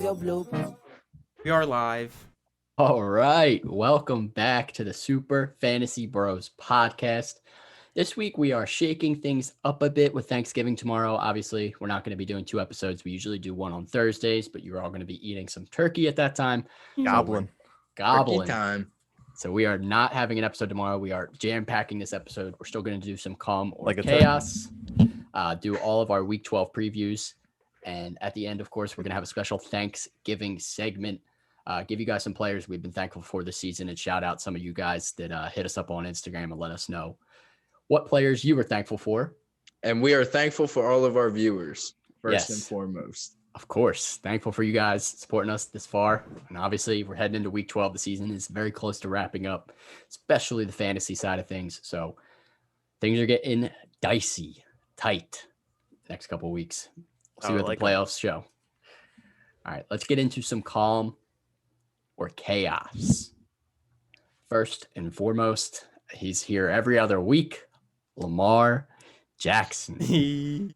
We are live. All right. Welcome back to the Super Fantasy Bros podcast. This week we are shaking things up a bit with Thanksgiving tomorrow. Obviously, we're not going to be doing 2 episodes. We usually do one on Thursdays, but you're all going to be eating some turkey at that time. Goblin. Gobbling. Turkey time. So we are not having an episode tomorrow. We are jam-packing this episode. We're still going to do some calm or Like a chaos, do all of our Week 12 previews. And at the end, of course, we're going to have a special Thanksgiving segment. Give you guys some players we've been thankful for this season and shout out some of you guys that hit us up on Instagram and let us know what players you were thankful for. And we are thankful for all of our viewers, first Yes. and foremost. Of course, thankful for you guys supporting us this far. And obviously, we're heading into week 12. The season is very close to wrapping up, especially the fantasy side of things. So things are getting dicey, tight next couple of weeks. We'll see what the playoffs show. All right, let's get into some calm or chaos. First and foremost, he's here every other week. Lamar Jackson.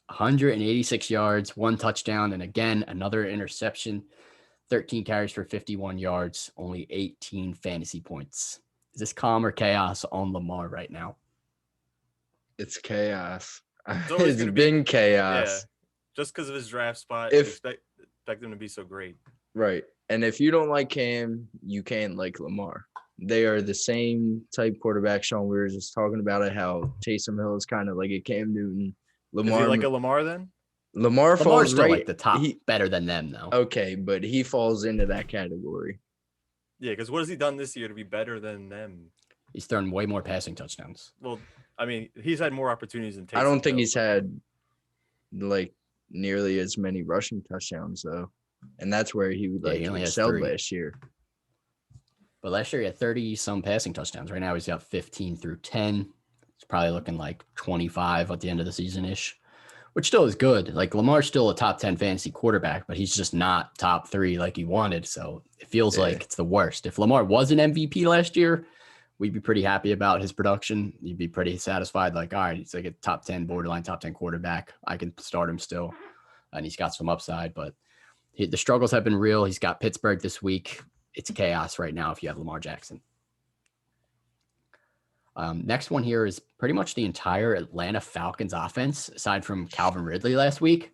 186 yards, 1 touchdown, and again, another interception. 13 carries for 51 yards, only 18 fantasy points. Is this calm or chaos on Lamar right now? It's chaos. always It's gonna been Yeah, chaos. just because of his draft spot, If- expect him to be so great. Right. And if you don't like Cam, you can't like Lamar. They are the same type quarterback. Sean, we were just talking about it, how Taysom Hill is kind of like a Cam Newton. Is he Lamar like a Lamar then? Lamar Lamar's falls still right. like the top, better than them, though. Okay, but he falls into that category. Yeah, because what has he done this year to be better than them? He's thrown way more passing touchdowns. Well, I mean, he's had more opportunities than Taysom I don't think Hill. he's had like nearly as many rushing touchdowns though, and that's where he Yeah, he only has excelled 3. last year. But last year he had 30-some passing touchdowns. Right now he's got 15 through 10. It's probably looking like 25 at the end of the season-ish, which still is good. Like Lamar's still a top 10 fantasy quarterback, but he's just not top 3 like he wanted. So it feels like it's the worst. If Lamar was an MVP last year, we'd be pretty happy about his production. You'd be pretty satisfied. Like, all right, he's like a top 10, borderline top 10 quarterback. I can start him still. And he's got some upside, but the struggles have been real. He's got Pittsburgh this week. It's chaos right now if you have Lamar Jackson. Next one here is pretty much the entire Atlanta Falcons offense, aside from Calvin Ridley last week.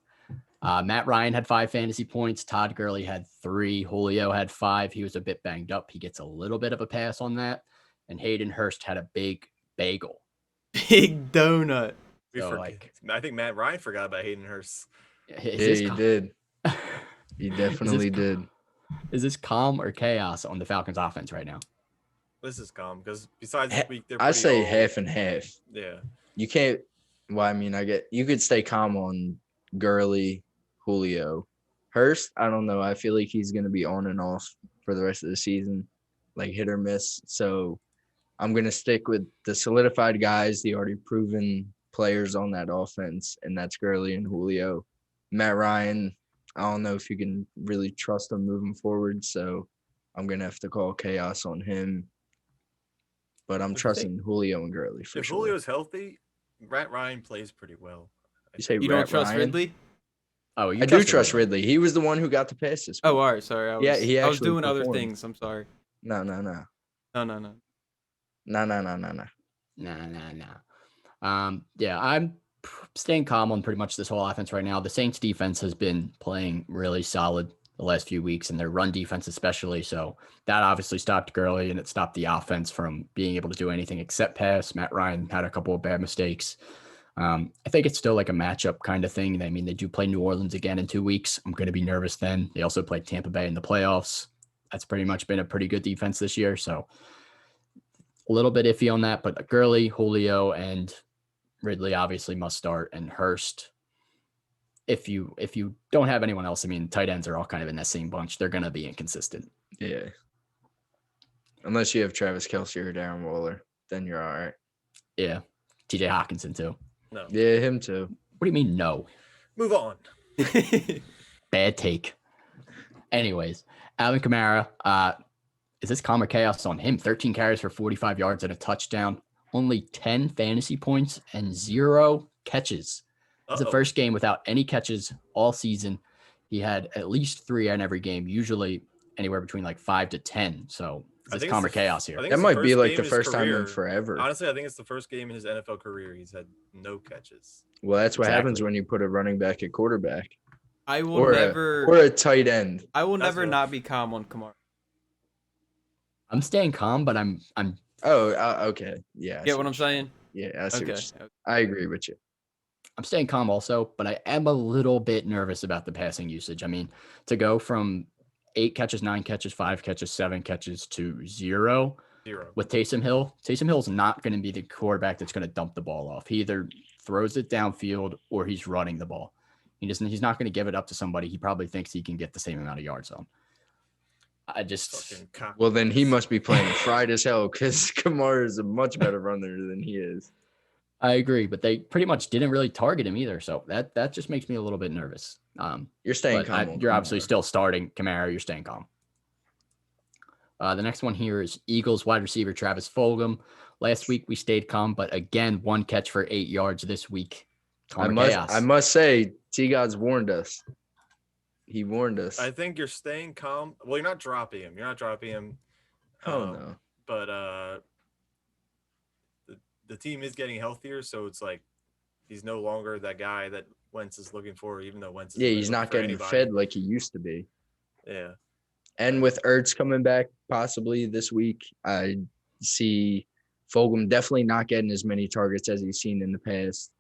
Matt Ryan had 5 fantasy points. Todd Gurley had 3. Julio had 5. He was a bit banged up. He gets a little bit of a pass on that. And Hayden Hurst had a big bagel. Big donut. I think Matt Ryan forgot about Hayden Hurst. Yeah, he did. He definitely did. Is this calm or chaos on the Falcons offense right now? This is calm because besides this week, they're I say pretty half and half. Yeah. You can't. Well, I mean, you could stay calm on Gurley, Julio, Hurst. I don't know. I feel like he's going to be on and off for the rest of the season, like hit or miss. So I'm going to stick with the solidified guys, the already proven players on that offense, and that's Gurley and Julio. Matt Ryan, I don't know if you can really trust him moving forward, so I'm going to have to call chaos on him. But I'm trusting Julio and Gurley for if sure. Julio's healthy, Matt Ryan plays pretty well. You say You don't trust Ryan? Ridley? Oh, I do trust Ridley. He was the one who got the pass this week. Oh, all right. Sorry. I was actually doing other performed. things. I'm sorry. No. No. Yeah, I'm staying calm on pretty much this whole offense right now. The Saints defense has been playing really solid the last few weeks, and their run defense especially. So that obviously stopped Gurley, and it stopped the offense from being able to do anything except pass. Matt Ryan had a couple of bad mistakes. I think it's still like a matchup kind of thing. I mean, they do play New Orleans again in 2 weeks. I'm going to be nervous then. They also played Tampa Bay in the playoffs. That's pretty much been a pretty good defense this year. So a little bit iffy on that, but Gurley, Julio, and Ridley obviously must start, and Hurst. If you don't have anyone else, I mean, tight ends are all kind of in that same bunch. They're going to be inconsistent. Yeah. Unless you have Travis Kelsey or Darren Waller, then you're all right. Yeah. TJ Hawkinson too. No. Yeah, him too. What do you mean no? Move on. Bad take. Anyways, Alvin Kamara, is this calm or chaos on him? 13 carries for 45 yards and a touchdown. Only 10 fantasy points and 0 catches. It's the first game without any catches all season. he had at least 3 in every game, usually anywhere between like 5 to 10. So it's Comer chaos here. That might be like the first time in forever. Honestly, I think it's the first game in his NFL career he's had no catches. Well, that's what happens when you put a running back at quarterback. I will or never. Or a tight end. I will never not be calm on Kamara. I'm staying calm, but I'm. Oh, okay. Yeah. Get what I'm saying? Yeah, I see. Okay. I agree with you. I'm staying calm also, but I am a little bit nervous about the passing usage. I mean, to go from 8 catches, 9 catches, 5 catches, 7 catches to 0 with Taysom Hill. Taysom Hill's not going to be the quarterback that's going to dump the ball off. He either throws it downfield or he's running the ball. He's not going to give it up to somebody he probably thinks he can get the same amount of yards on. Well, then he must be playing fried as hell because Kamara is a much better runner than he is. I agree, but they pretty much didn't really target him either. So that just makes me a little bit nervous. You're staying calm. You're obviously still starting Kamara. You're staying calm. The next one here is Eagles wide receiver Travis Fulgham. Last week we stayed calm, but again, 1 catch for 8 yards this week. I must say, T-God's warned us. He warned us. I think you're staying calm. Well, you're not dropping him. Oh, no. But the team is getting healthier, so it's like he's no longer that guy that Wentz is looking for, even though Wentz is he's not getting fed like he used to be. Yeah. And with Ertz coming back possibly this week, I see Fulgham definitely not getting as many targets as he's seen in the past.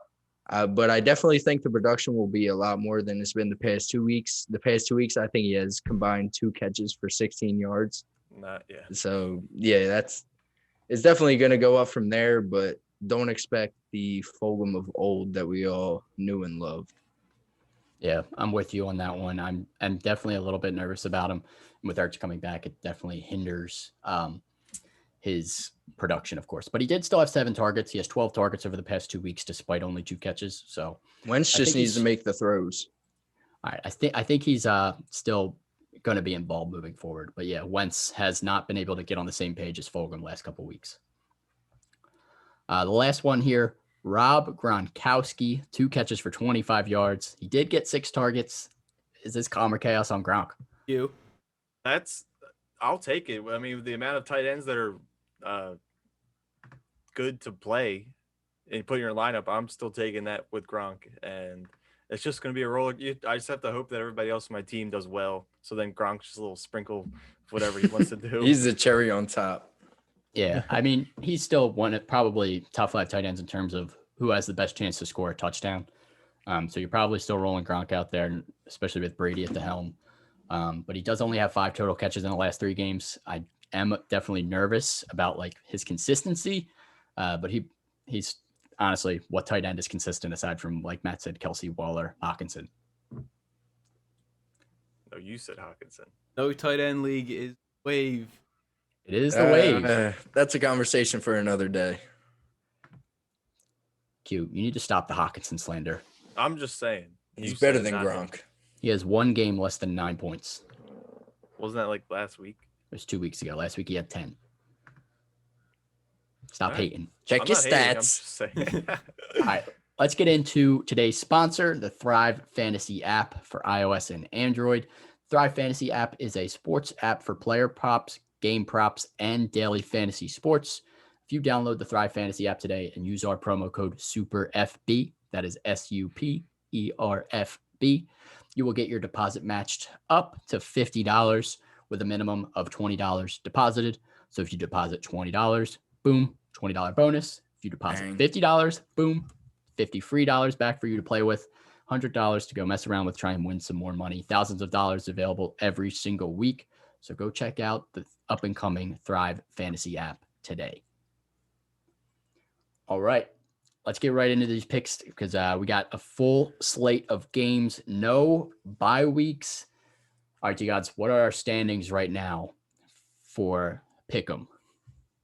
But I definitely think the production will be a lot more than it's been the past 2 weeks. The past 2 weeks, I think he has combined 2 catches for 16 yards. So, yeah, it's definitely going to go up from there, but don't expect the Fulgham of old that we all knew and loved. Yeah, I'm with you on that one. I'm definitely a little bit nervous about him. With Ertz coming back, it definitely hinders his production, of course. But he did still have 7 targets. He has 12 targets over the past 2 weeks, despite only 2 catches. So Wentz just needs to make the throws. All right, I think he's still going to be involved moving forward. But yeah, Wentz has not been able to get on the same page as Fulgham last couple weeks. The last one here, Rob Gronkowski, 2 catches for 25 yards. He did get 6 targets. Is this Comer chaos on Gronk? I'll take it. I mean, the amount of tight ends that are good to play and put in your lineup, I'm still taking that with Gronk, and it's just going to be a roller. I just have to hope that everybody else on my team does well, so then Gronk's just a little sprinkle of whatever he wants to do. He's the cherry on top. Yeah, I mean, he's still one of probably top 5 tight ends in terms of who has the best chance to score a touchdown. So you're probably still rolling Gronk out there, especially with Brady at the helm. But he does only have 5 total catches in the last 3 games. I am definitely nervous about like his consistency, but he's honestly, what tight end is consistent aside from, like Matt said, Kelsey, Waller, Hockenson? No, you said Hockenson. No tight end league is wave. It is the wave. That's a conversation for another day. Q, you need to stop the Hockenson slander. I'm just saying. He's better than Gronk. He has 1 game less than 9 points. Wasn't that like last week? It was 2 weeks ago. Last week he had 10. Stop hating. Check your stats. All right, let's get into today's sponsor, the Thrive Fantasy app for iOS and Android. Thrive Fantasy app is a sports app for player props, game props, and daily fantasy sports. If you download the Thrive Fantasy app today and use our promo code SUPERFB, that is SUPERFB, you will get your deposit matched up to $50 with a minimum of $20 deposited. So if you deposit $20, boom, $20 bonus. If you deposit $50, boom, $50 free dollars back for you to play with. $100 to go mess around with, try and win some more money. Thousands of dollars available every single week. So go check out the up and coming Thrive Fantasy app today. All right, let's get right into these picks because we got a full slate of games, no bye weeks. All right, you guys, what are our standings right now for Pick'em?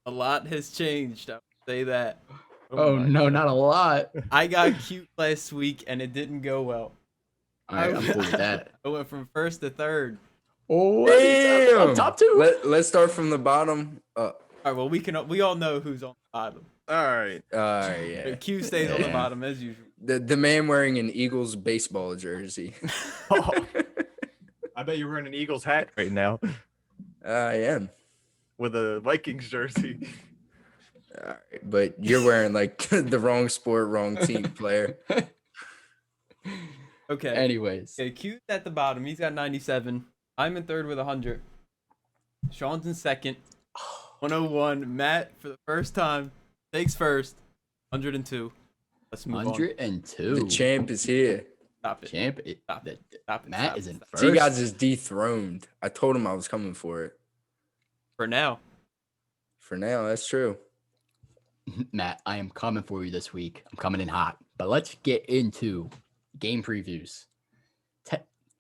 A lot has changed. I would say that. Oh no, not a lot. I got cute last week and it didn't go well. All right, I'm cool with that. I went from 1st to 3rd. Oh, damn. Top 2. Let's start from the bottom up. All right, well, we all know who's on the bottom. All right. Yeah. But Q stays on the bottom as usual. The man wearing an Eagles baseball jersey. bet you're wearing an Eagles hat right now I am. with a Vikings jersey. All right, but you're wearing like the wrong sport, wrong team player. Okay. Anyways, Okay, Q's at the bottom. He's got 97. I'm in third with 100. Sean's in second. 101. Matt, for the first time, takes first. 102. Let's move on. 102. The champ is here. Stop it. Champ. Stop it. Stop it. Matt Stop is it. in Stop it. first. T guys is dethroned. I told him I was coming for it. For now. For now, that's true. Matt, I am coming for you this week. I'm coming in hot. But let's get into game previews.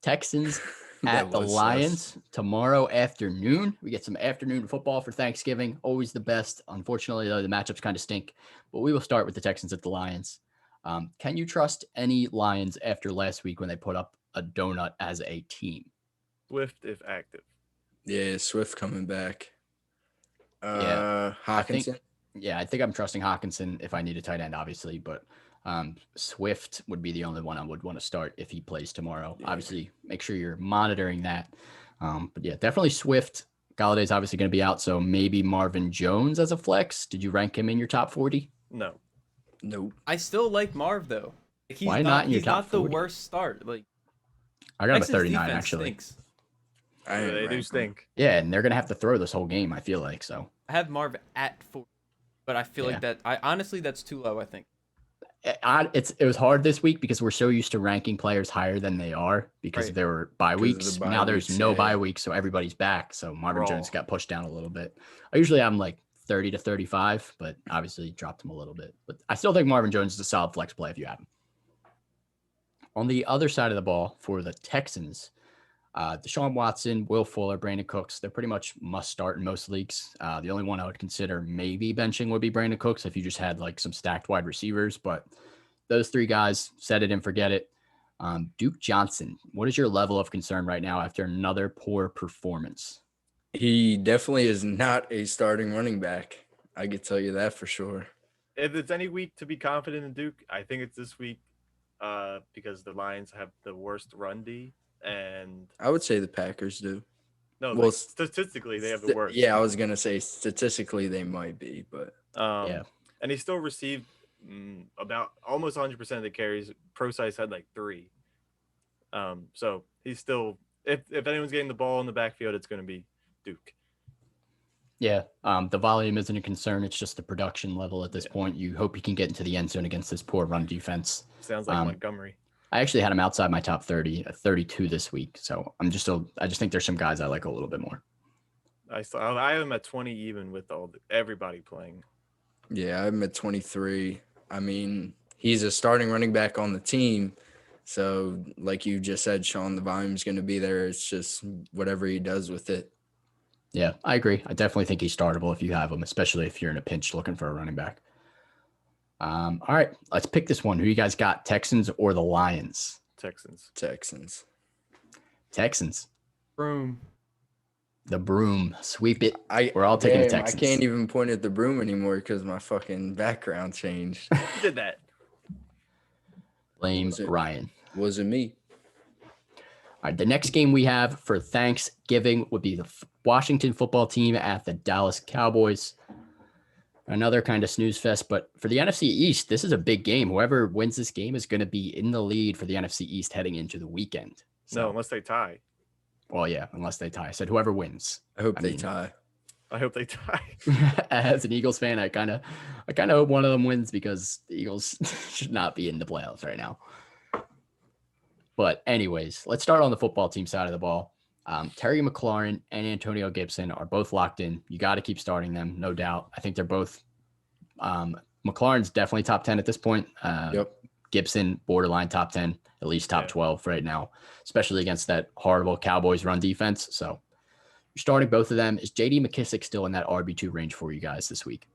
Texans at the Lions tomorrow afternoon. We get some afternoon football for Thanksgiving. Always the best. Unfortunately, though, the matchups kind of stink. But we will start with the Texans at the Lions. Can you trust any Lions after last week when they put up a donut as a team? Swift if active. Yeah, Swift coming back. Yeah, Hawkinson. I think I'm trusting Hawkinson if I need a tight end, obviously. But Swift would be the only one I would want to start if he plays tomorrow. Yeah. Obviously, make sure you're monitoring that. But yeah, definitely Swift. Galladay's obviously going to be out, so maybe Marvin Jones as a flex. Did you rank him in your top 40? No. Nope. I still like Marv though. He's Why not in your top 40? He's not the worst start. Like I got him at Texans 39 defense actually. stinks. They do stink. Yeah, and they're gonna have to throw this whole game. I feel like so. I have Marv at 40, but I feel like that. I honestly, that's too low. I think. It was hard this week because we're so used to ranking players higher than they are because there were bye weeks. Now there's no bye weeks, so everybody's back. So Marvin Jones got pushed down a little bit. I usually have him like 30 to 35, but obviously dropped him a little bit. But I still think Marvin Jones is a solid flex play if you have him. On the other side of the ball for the Texans, Deshaun Watson, Will Fuller, Brandon Cooks, they're pretty much must start in most leagues. The only one I would consider maybe benching would be Brandon Cooks if you just had like some stacked wide receivers. But those three guys, set it and forget it. Duke Johnson, what is your level of concern right now after another poor performance? He definitely is not a starting running back. I can tell you that for sure. If it's any week to be confident in Duke, I think it's this week because the Lions have the worst run D. And I would say the Packers do. No, well, statistically, they have the worst. Yeah, I was going to say statistically they might be, but. Yeah. And he still received about almost 100% of the carries. ProSize had like 3. So he's still, if anyone's getting the ball in the backfield, it's going to be Duke. Yeah, the volume isn't a concern. It's just the production level at this point. You hope you can get into the end zone against this poor run defense. Sounds like Montgomery. I actually had him outside my top 30 at 32 this week. So I just think there's some guys I like a little bit more. I have him at 20 even with everybody playing. Yeah, I'm at 23. I mean, he's a starting running back on the team. So like you just said, Sean, the volume's going to be there. It's just whatever he does with it. Yeah, I agree. I definitely think he's startable if you have him, especially if you're in a pinch looking for a running back. All right, let's pick this one. Who you guys got, Texans or the Lions? Texans. Broom. The broom. Sweep it. We're all taking the Texans. I can't even point at the broom anymore because my fucking background changed. Who did that? Blame Ryan. Wasn't me. All right, the next game we have for Thanksgiving would be the Washington football team at the Dallas Cowboys. Another kind of snooze fest, but for the NFC East, this is a big game. Whoever wins this game is going to be in the lead for the NFC East heading into the weekend. So, no, unless they tie. Well, yeah, unless they tie. I said whoever wins. I hope they tie. I hope they tie. As an Eagles fan, I kind of hope one of them wins because the Eagles should not be in the playoffs right now. But anyways, let's start on the football team side of the ball. Terry McLaurin and Antonio Gibson are both locked in. You got to keep starting them, no doubt. I think they're both McLaurin's definitely top 10 at this point. Yep. Gibson, borderline top 10, at least top 12 right now, especially against that horrible Cowboys run defense. So you're starting both of them. Is J.D. McKissick still in that RB2 range for you guys this week?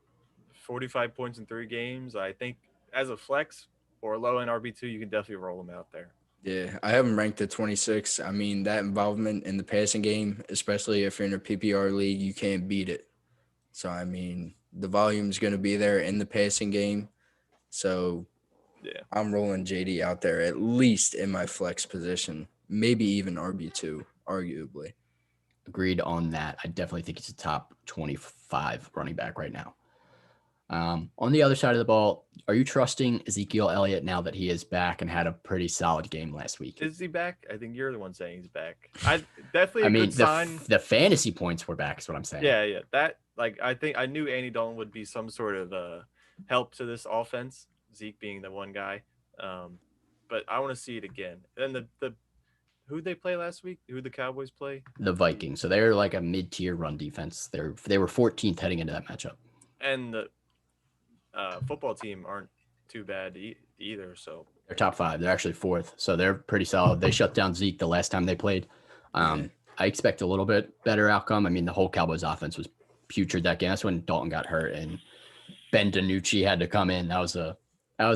45 points in 3 games. I think as a flex or a low-end RB2, you can definitely roll him out there. Yeah, I have him ranked at 26. I mean, that involvement in the passing game, especially if you're in a PPR league, you can't beat it. So, I mean, the volume's going to be there in the passing game. So, yeah, I'm rolling JD out there at least in my flex position, maybe even RB2. arguably. Agreed on that. I definitely think he's a top 25 running back right now. On the other side of the ball, are you trusting Ezekiel Elliott now that he is back and had a pretty solid game last week? Is he back? I think you're the one saying he's back. I definitely good sign. The fantasy points were back is what I'm saying. Yeah. That I think I knew Andy Dalton would be some sort of help to this offense. Zeke being the one guy, but I want to see it again. And the who'd they play last week? Who'd the Cowboys play? The Vikings. So they're like a mid-tier run defense. They were 14th heading into that matchup. And the football team aren't too bad either. So they're top 5. They're actually 4th. So they're pretty solid. They shut down Zeke the last time they played. I expect a little bit better outcome. I mean, the whole Cowboys offense was putrid that game. That's when Dalton got hurt and Ben DiNucci had to come in. That was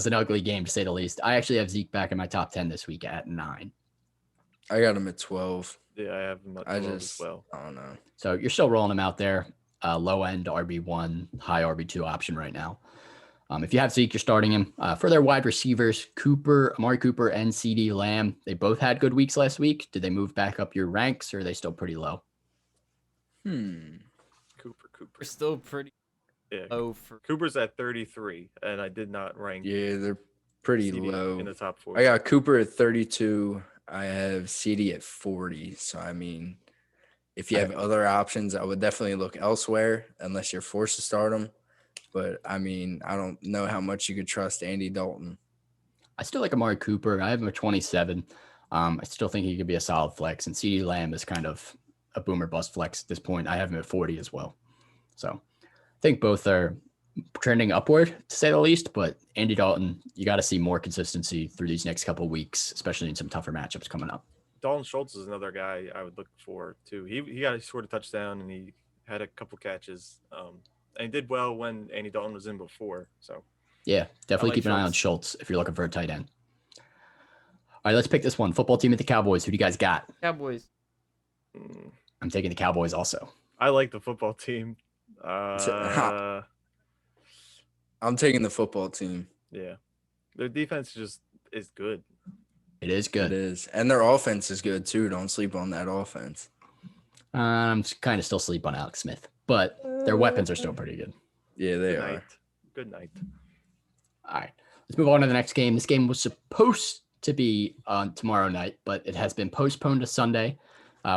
an ugly game to say the least. I actually have Zeke back in my top 10 this week at 9. I got him at 12. Yeah, I have him at 12 as well. I don't know. So you're still rolling him out there. Low end RB1, high RB2 option right now. If you have Zeke, you're starting him. For their wide receivers, Amari Cooper and CeeDee Lamb, they both had good weeks last week. Did they move back up your ranks, or are they still pretty low? Cooper. We're still pretty low for Cooper's at 33, and I did not rank. Yeah, they're pretty CD low. in the top 4. I got Cooper at 32. I have CD at 40. So, I mean, if you have other options, I would definitely look elsewhere unless you're forced to start them. But, I mean, I don't know how much you could trust Andy Dalton. I still like Amari Cooper. I have him at 27. I still think he could be a solid flex. And CeeDee Lamb is kind of a boomer bust flex at this point. I have him at 40 as well. So I think both are trending upward, to say the least. But Andy Dalton, you got to see more consistency through these next couple of weeks, especially in some tougher matchups coming up. Dalton Schultz is another guy I would look for too. He got scored a touchdown and he had a couple catches. And he did well when Andy Dalton was in before. So yeah, definitely keep an eye on Schultz if you're looking for a tight end. All right, let's pick this one. Football team at the Cowboys. Who do you guys got? Cowboys. I'm taking the Cowboys also. I like the football team. I'm taking the football team. Yeah. Their defense is good. It is good. It is. And their offense is good too. Don't sleep on that offense. I'm kind of still sleep on Alex Smith, but their weapons are still pretty good. Yeah, they are. Good night. All right, let's move on to the next game. This game was supposed to be on tomorrow night, but it has been postponed to Sunday.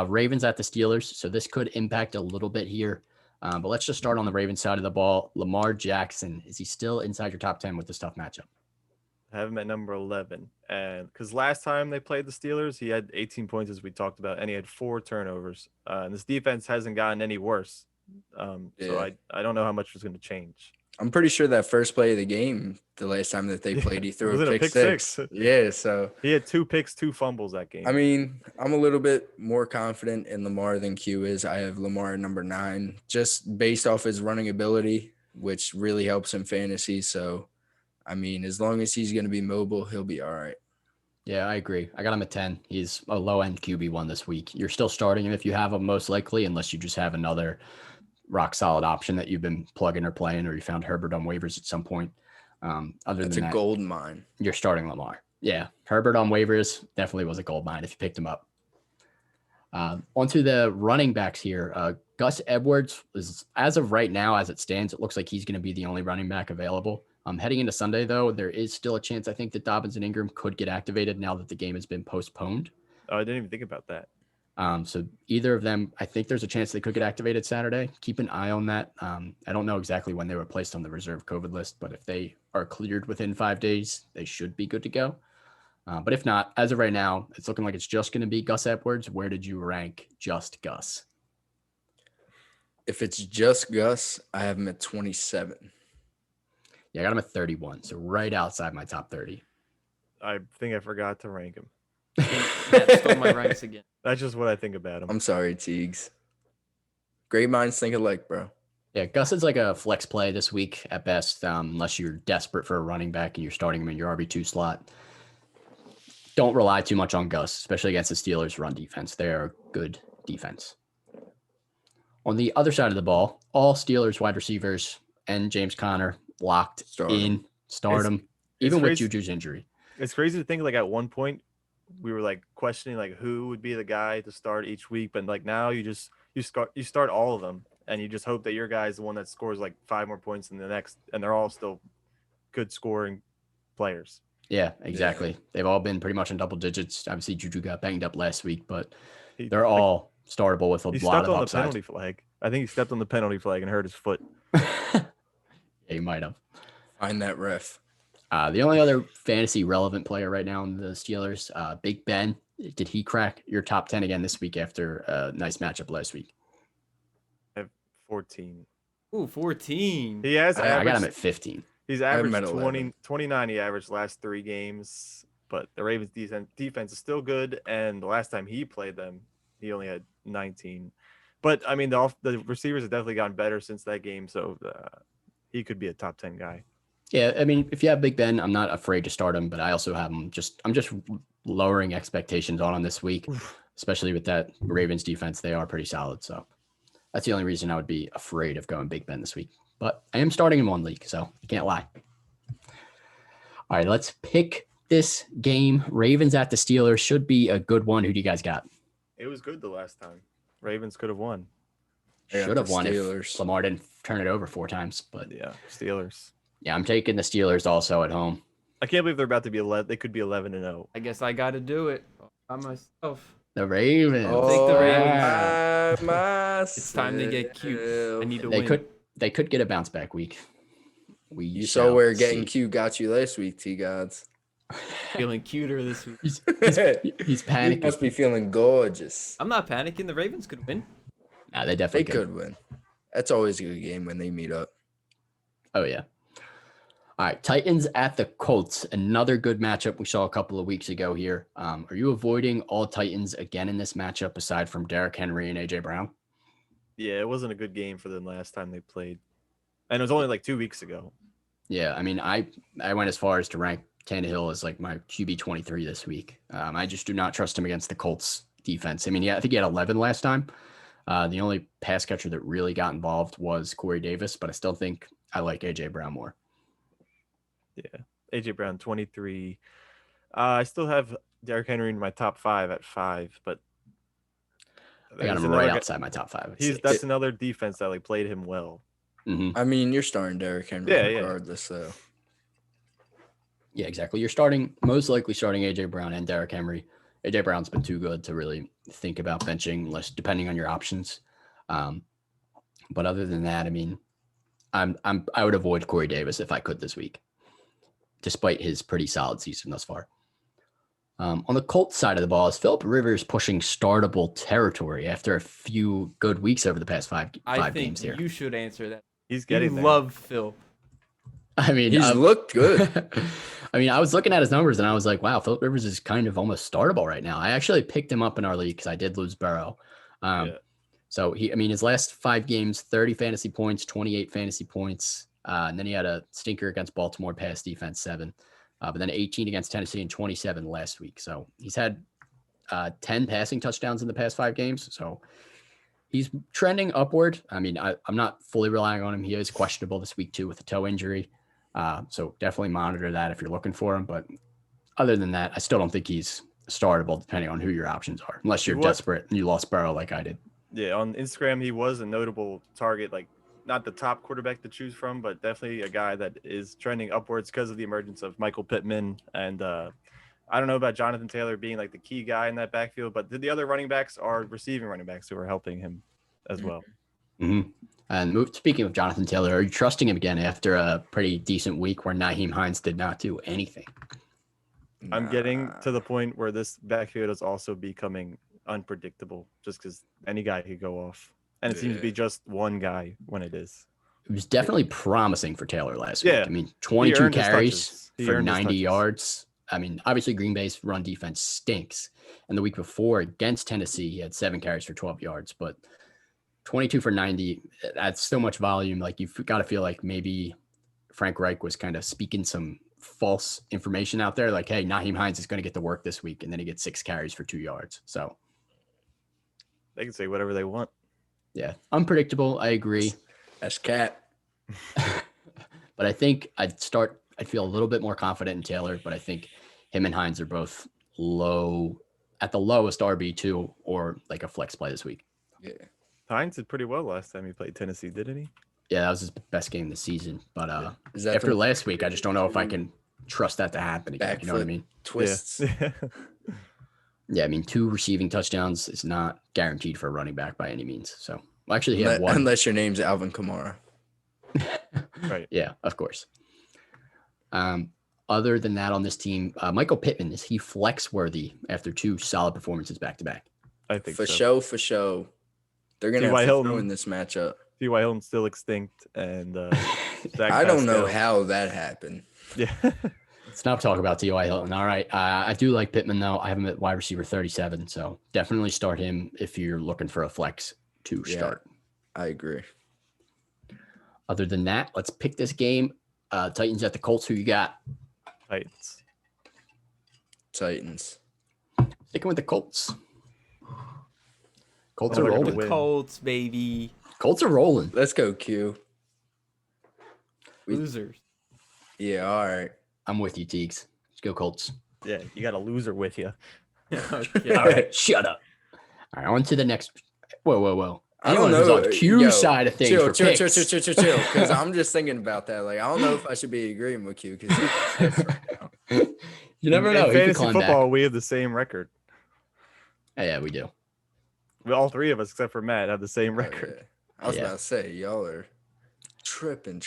Ravens at the Steelers, so this could impact a little bit here. But let's just start on the Ravens side of the ball. Lamar Jackson, is he still inside your top 10 with this tough matchup? I have him at number 11. And because last time they played the Steelers, he had 18 points, as we talked about, and he had 4 turnovers. And this defense hasn't gotten any worse. So I don't know how much was going to change. I'm pretty sure that first play of the game, the last time that they played, he threw a pick six. Yeah, so he had 2 picks, 2 fumbles that game. I mean, I'm a little bit more confident in Lamar than Q is. I have Lamar at number 9, just based off his running ability, which really helps in fantasy. So, I mean, as long as he's going to be mobile, he'll be all right. Yeah, I agree. I got him at 10. He's a low-end QB1 this week. You're still starting him if you have him, most likely, unless you just have another rock-solid option that you've been plugging or playing, or you found Herbert on waivers at some point. That's a gold mine. You're starting Lamar. Yeah, Herbert on waivers definitely was a gold mine if you picked him up. Onto the running backs here. Gus Edwards is, as of right now, as it stands, it looks like he's going to be the only running back available. Heading into Sunday, though, there is still a chance I think that Dobbins and Ingram could get activated now that the game has been postponed. Oh, I didn't even think about that. So either of them, I think there's a chance they could get activated Saturday. Keep an eye on that. I don't know exactly when they were placed on the reserve COVID list, but if they are cleared within 5 days, they should be good to go. But if not, as of right now, it's looking like it's just going to be Gus Edwards. Where did you rank just Gus? If it's just Gus, I have him at 27. Yeah, I got him at 31, so right outside my top 30. I think I forgot to rank him. Matt stole my ranks again. That's just what I think about him. I'm sorry, Teagues. Great minds think alike, bro. Yeah, Gus is like a flex play this week at best, unless you're desperate for a running back and you're starting him in your RB2 slot. Don't rely too much on Gus, especially against the Steelers' run defense. They're a good defense. On the other side of the ball, all Steelers wide receivers and James Conner locked Start in. Start him, even with Juju's injury. It's crazy to think, like, at one point we were like questioning like who would be the guy to start each week, but like now you start all of them, and you just hope that your guy is the one that scores like 5 more points than the next, and they're all still good scoring players. Yeah, exactly. They've all been pretty much in double digits. Obviously, Juju got banged up last week, but they're all startable with a lot of upside. Penalty flag. I think he stepped on the penalty flag and hurt his foot. Yeah, he might have. Find that ref. The only other fantasy relevant player right now in the Steelers, Big Ben. Did he crack your top 10 again this week after a nice matchup last week? I have 14. Ooh, 14. He has. I got him at 15. He's averaged 29 he averaged last 3 games, but the Ravens defense is still good, and the last time he played them, he only had 19. But I mean, the receivers have definitely gotten better since that game, so he could be a top 10 guy. Yeah, I mean, if you have Big Ben, I'm not afraid to start him, but I also have him. I'm just lowering expectations on him this week, especially with that Ravens defense. They are pretty solid, so that's the only reason I would be afraid of going Big Ben this week. But I am starting in one league, so I can't lie. All right, let's pick this game. Ravens at the Steelers should be a good one. Who do you guys got? It was good the last time. Ravens could have won. Should have won if Lamar didn't turn it over 4 times. But yeah, Steelers. Yeah, I'm taking the Steelers also at home. I can't believe they're about to be 11. They could be 11-0. I guess I got to do it by myself. The Ravens. Take the Ravens. It's time to get cute. I need to win. They could get a bounce back week. You saw where getting cute got you last week, T-Gods. Feeling cuter this week. He's panicking. He must be feeling gorgeous. I'm not panicking. The Ravens could win. Nah, they definitely could win. That's always a good game when they meet up. Oh, yeah. All right, Titans at the Colts. Another good matchup we saw a couple of weeks ago here. Are you avoiding all Titans again in this matchup aside from Derrick Henry and A.J. Brown? Yeah, it wasn't a good game for them last time they played. And it was only like 2 weeks ago. Yeah, I mean, I went as far as to rank Tannehill as like my QB 23 this week. I just do not trust him against the Colts defense. I mean, yeah, I think he had 11 last time. The only pass catcher that really got involved was Corey Davis, but I still think I like A.J. Brown more. Yeah, A.J. Brown 23. I still have Derrick Henry in my top 5 at 5, but I got him right outside my top 5. That's another defense that like played him well. Mm-hmm. I mean, you're starting Derrick Henry regardless, so. Yeah, exactly. You're most likely starting A.J. Brown and Derrick Henry. A.J. Brown's been too good to really think about benching, unless depending on your options. But other than that, I mean, I would avoid Corey Davis if I could this week, despite his pretty solid season thus far. On the Colts side of the ball, is Philip Rivers pushing startable territory after a few good weeks over the past five games here? You should answer that. He's getting there. Love Phil. I mean, he's looked good. I mean, I was looking at his numbers and I was like, wow, Philip Rivers is kind of almost startable right now. I actually picked him up in our league because I did lose Burrow. So his last 5 games, 30 fantasy points, 28 fantasy points. And then he had a stinker against Baltimore pass defense 7, but then 18 against Tennessee and 27 last week. So he's had 10 passing touchdowns in the past 5 games. So he's trending upward. I mean, I'm not fully relying on him. He is questionable this week too with a toe injury. So definitely monitor that if you're looking for him. But other than that, I still don't think he's startable depending on who your options are, unless you're desperate and you lost Burrow like I did. Yeah, on Instagram, he was a notable target, like not the top quarterback to choose from, but definitely a guy that is trending upwards because of the emergence of Michael Pittman. And I don't know about Jonathan Taylor being like the key guy in that backfield, but the other running backs are receiving running backs who are helping him as well. Mm-hmm. And speaking of Jonathan Taylor, are you trusting him again after a pretty decent week where Nyheim Hines did not do anything? I'm getting to the point where this backfield is also becoming unpredictable just because any guy could go off. And it seems to be just one guy when it is. It was definitely promising for Taylor last week. I mean, 22 carries for 90 yards. I mean, obviously Green Bay's run defense stinks. And the week before against Tennessee, he had 7 carries for 12 yards. But 22 for 90, that's so much volume. Like, you've got to feel like maybe Frank Reich was kind of speaking some false information out there. Like, hey, Nyheim Hines is going to get to work this week. And then he gets 6 carries for 2 yards. So they can say whatever they want. Yeah, unpredictable. I agree. That's cat. But I think I'd feel a little bit more confident in Taylor, but I think him and Hines are both at the lowest RB2 or like a flex play this week. Yeah. Hines did pretty well last time he played Tennessee, didn't he? Yeah, that was his best game this season. But Is that after the last week, I just don't know if I can trust that to happen again. back You know what I foot mean? twists? Yeah. Yeah, I mean, 2 receiving touchdowns is not guaranteed for a running back by any means. So, well, actually, he had 1. Unless your name's Alvin Kamara. Right. Yeah, of course. Other than that on this team, Michael Pittman, is he flex worthy after 2 solid performances back to back? I think For so. show. They're going to T.Y. have to Hilton. throw in this matchup. T.Y. Hilton's still extinct, and Zach I don't know Pascal. how that happened. Yeah. Let's not talk about T.Y. Hilton. All right. I do like Pittman, though. I have him at wide receiver 37, so definitely start him if you're looking for a flex to Yeah. start. I agree. Other than that, let's pick this game. Titans at the Colts. Who you got? Titans. Sticking with the Colts. Colts Oh, are they're gonna rolling. win. Colts, baby. Colts are rolling. Let's go, Q. Losers. Yeah, all right. I'm with you, Teagues. Let's go Colts. Yeah, you got a loser with you. Okay. All right, shut up. All right, on to the next. Whoa. I don't Anyone who's know. on Q's side of things for Chill. picks. Because I'm just thinking about that. Like, I don't know if I should be agreeing with Q because You never In know. He could fantasy climb football, back. we have the same record. Yeah, we do. All 3 of us, except for Matt, have the same record. I was Yeah. about to say, y'all are tripping.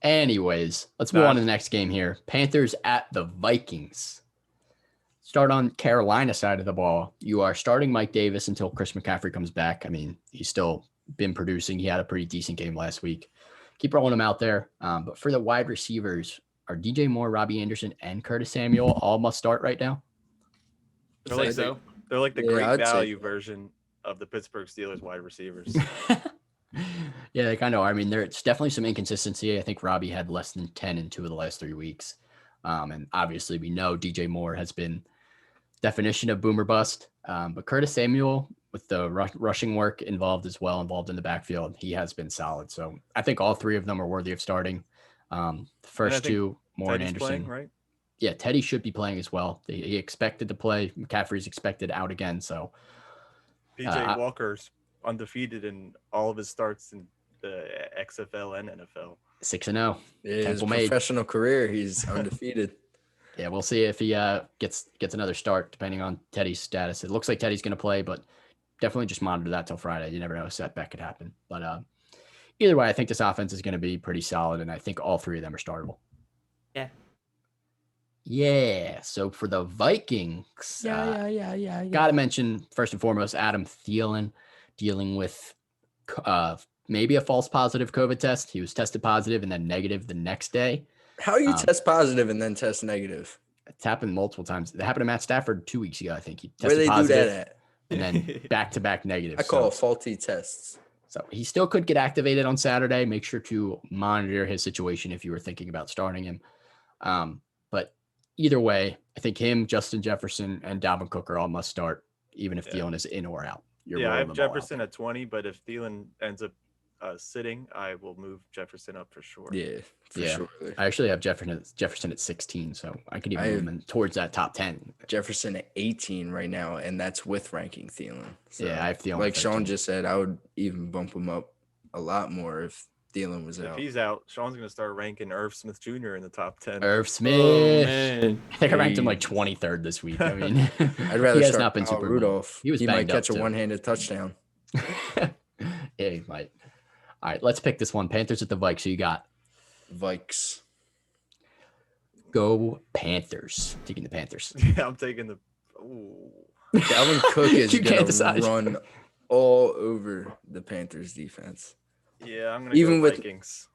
Anyways, let's move on to the next game here. Panthers at the Vikings. Start on Carolina side of the ball. You are starting Mike Davis until Chris McCaffrey comes back. I mean, he's still been producing. He had a pretty decent game last week. Keep rolling him out there. But for the wide receivers, are DJ Moore, Robbie Anderson, and Curtis Samuel all must start right now? I'd say so. They're like the Yeah, great I'd say value so. version of the Pittsburgh Steelers wide receivers. Yeah, they kind of are. I mean, there's definitely some inconsistency. I think Robbie had less than 10 in 2 of the last 3 weeks. And obviously we know DJ Moore has been definition of boomer bust. But Curtis Samuel, with the rushing work involved as well, involved in the backfield, he has been solid. So I think all 3 of them are worthy of starting. The first 2, Moore and Teddy's Anderson. playing, right? Yeah, Teddy should be playing as well. He expected to play. McCaffrey's expected out again. So PJ Walker's undefeated in all of his starts in the XFL and NFL. 6-0. His Temple made. professional career, he's undefeated. Yeah, we'll see if he gets another start depending on Teddy's status. It looks like Teddy's going to play, but definitely just monitor that till Friday. You never know, a setback could happen. But either way, I think this offense is going to be pretty solid, and I think all 3 of them are startable. Yeah. Yeah. So for the Vikings, Yeah. got to mention first and foremost Adam Thielen dealing with maybe a false positive COVID test. He was tested positive and then negative the next day. How you test positive and then test negative? It's happened multiple times. It happened to Matt Stafford 2 weeks ago. I think he Where tested they do positive that at? and then back-to-back negative. I call it faulty tests. So he still could get activated on Saturday. Make sure to monitor his situation if you were thinking about starting him. But either way, I think him, Justin Jefferson, and Dalvin Cook are all must start, even if Thielen is in or out. I have Jefferson at 20, but if Thielen ends up sitting, I will move Jefferson up for sure. Yeah, for Yeah. sure. I actually have Jefferson at 16, so I could even move him towards that top 10. Jefferson at 18 right now, and that's with ranking Thielen. So, Yeah, I have Thielen like at Sean 13. just said, I would even bump him up a lot more if Thielen was If out. he's out, Sean's going to start ranking Irv Smith Jr. in the top 10. Irv Smith. Oh, man. I think I ranked him like 23rd this week. I mean, I'd rather he has start not been Kyle super Rudolph. He was He might banged up, catch a too. one-handed touchdown. Yeah, he might. All right, let's pick this one. Panthers at the Vikes. So you got Vikes. go Panthers. Taking the Panthers. Yeah, I'm taking the. Ooh. Dalvin Cook is You can't going decide. to run all over the Panthers defense. Yeah, I'm going to Even go with- Vikings.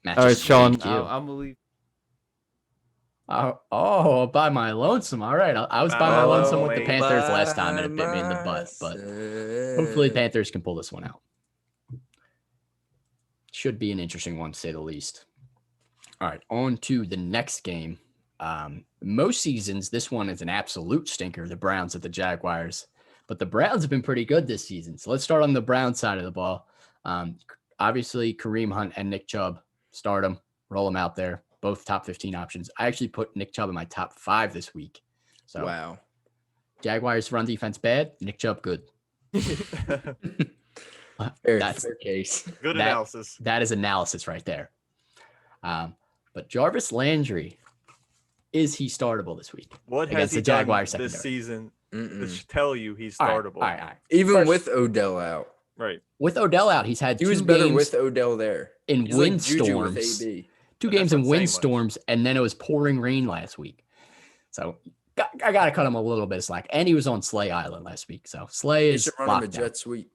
Matt All right, just Sean. faked you. I'm gonna leave. By my lonesome. All right. I was by my lonesome with the Panthers last time, and it bit me in the butt. But hopefully Panthers can pull this one out. Should be an interesting one, to say the least. All right, on to the next game. Most seasons, this one is an absolute stinker, the Browns at the Jaguars. But the Browns have been pretty good this season. So let's start on the Browns side of the ball. Obviously, Kareem Hunt and Nick Chubb, start them, roll them out there. Both top 15 options. I actually put Nick Chubb in my top 5 this week. So Wow. Jaguars run defense bad. Nick Chubb good. That's Fair case. Good analysis. That is analysis right there. But Jarvis Landry, is he startable this week? What has against he the Jaguars done this secondary? season to Mm-mm. tell you he's All right, startable? all right. Even First- with Odell out, Right. With Odell out, he's had he two was better games with Odell there. in He's like Juju with windstorms. AB. Two But games that's in not saying much. windstorms, and then it was pouring rain last week. So I got to cut him a little bit of slack. And he was on Slay Island last week. So Slay He is should run him a locked down. jet sweep.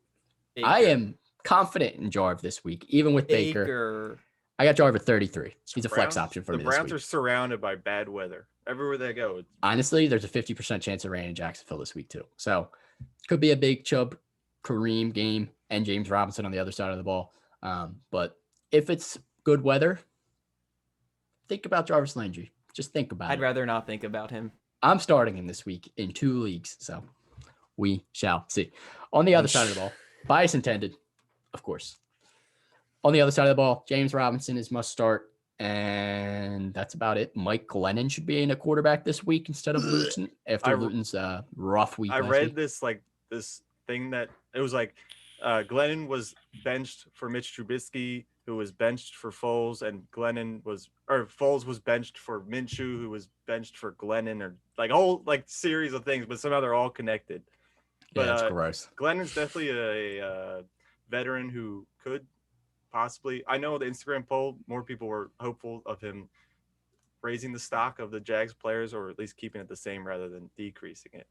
I am confident in Jarv this week, even with Baker. I got Jarv at 33. He's a flex option for me The this Browns week. are surrounded by bad weather everywhere they go. Honestly, there's a 50% chance of rain in Jacksonville this week too. So could be a big Chubb, Kareem game and James Robinson on the other side of the ball. But if it's good weather, think about Jarvis Landry. Just think about it. I'd rather not think about him. I'm starting him this week in 2 leagues. So we shall see. On the other side of the ball, bias intended, of course. On the other side of the ball, James Robinson is must start. And that's about it. Mike Glennon should be in a quarterback this week instead of Luton after Luton's rough week. I last read week. this thing that it was like Glennon was benched for Mitch Trubisky, who was benched for Foles, and Foles was benched for Minshew, who was benched for Glennon, or like a whole series of things, but somehow they're all connected. Yeah, But that's gross. Glennon's definitely a veteran who could possibly. I know the Instagram poll, more people were hopeful of him raising the stock of the Jags players, or at least keeping it the same rather than decreasing it.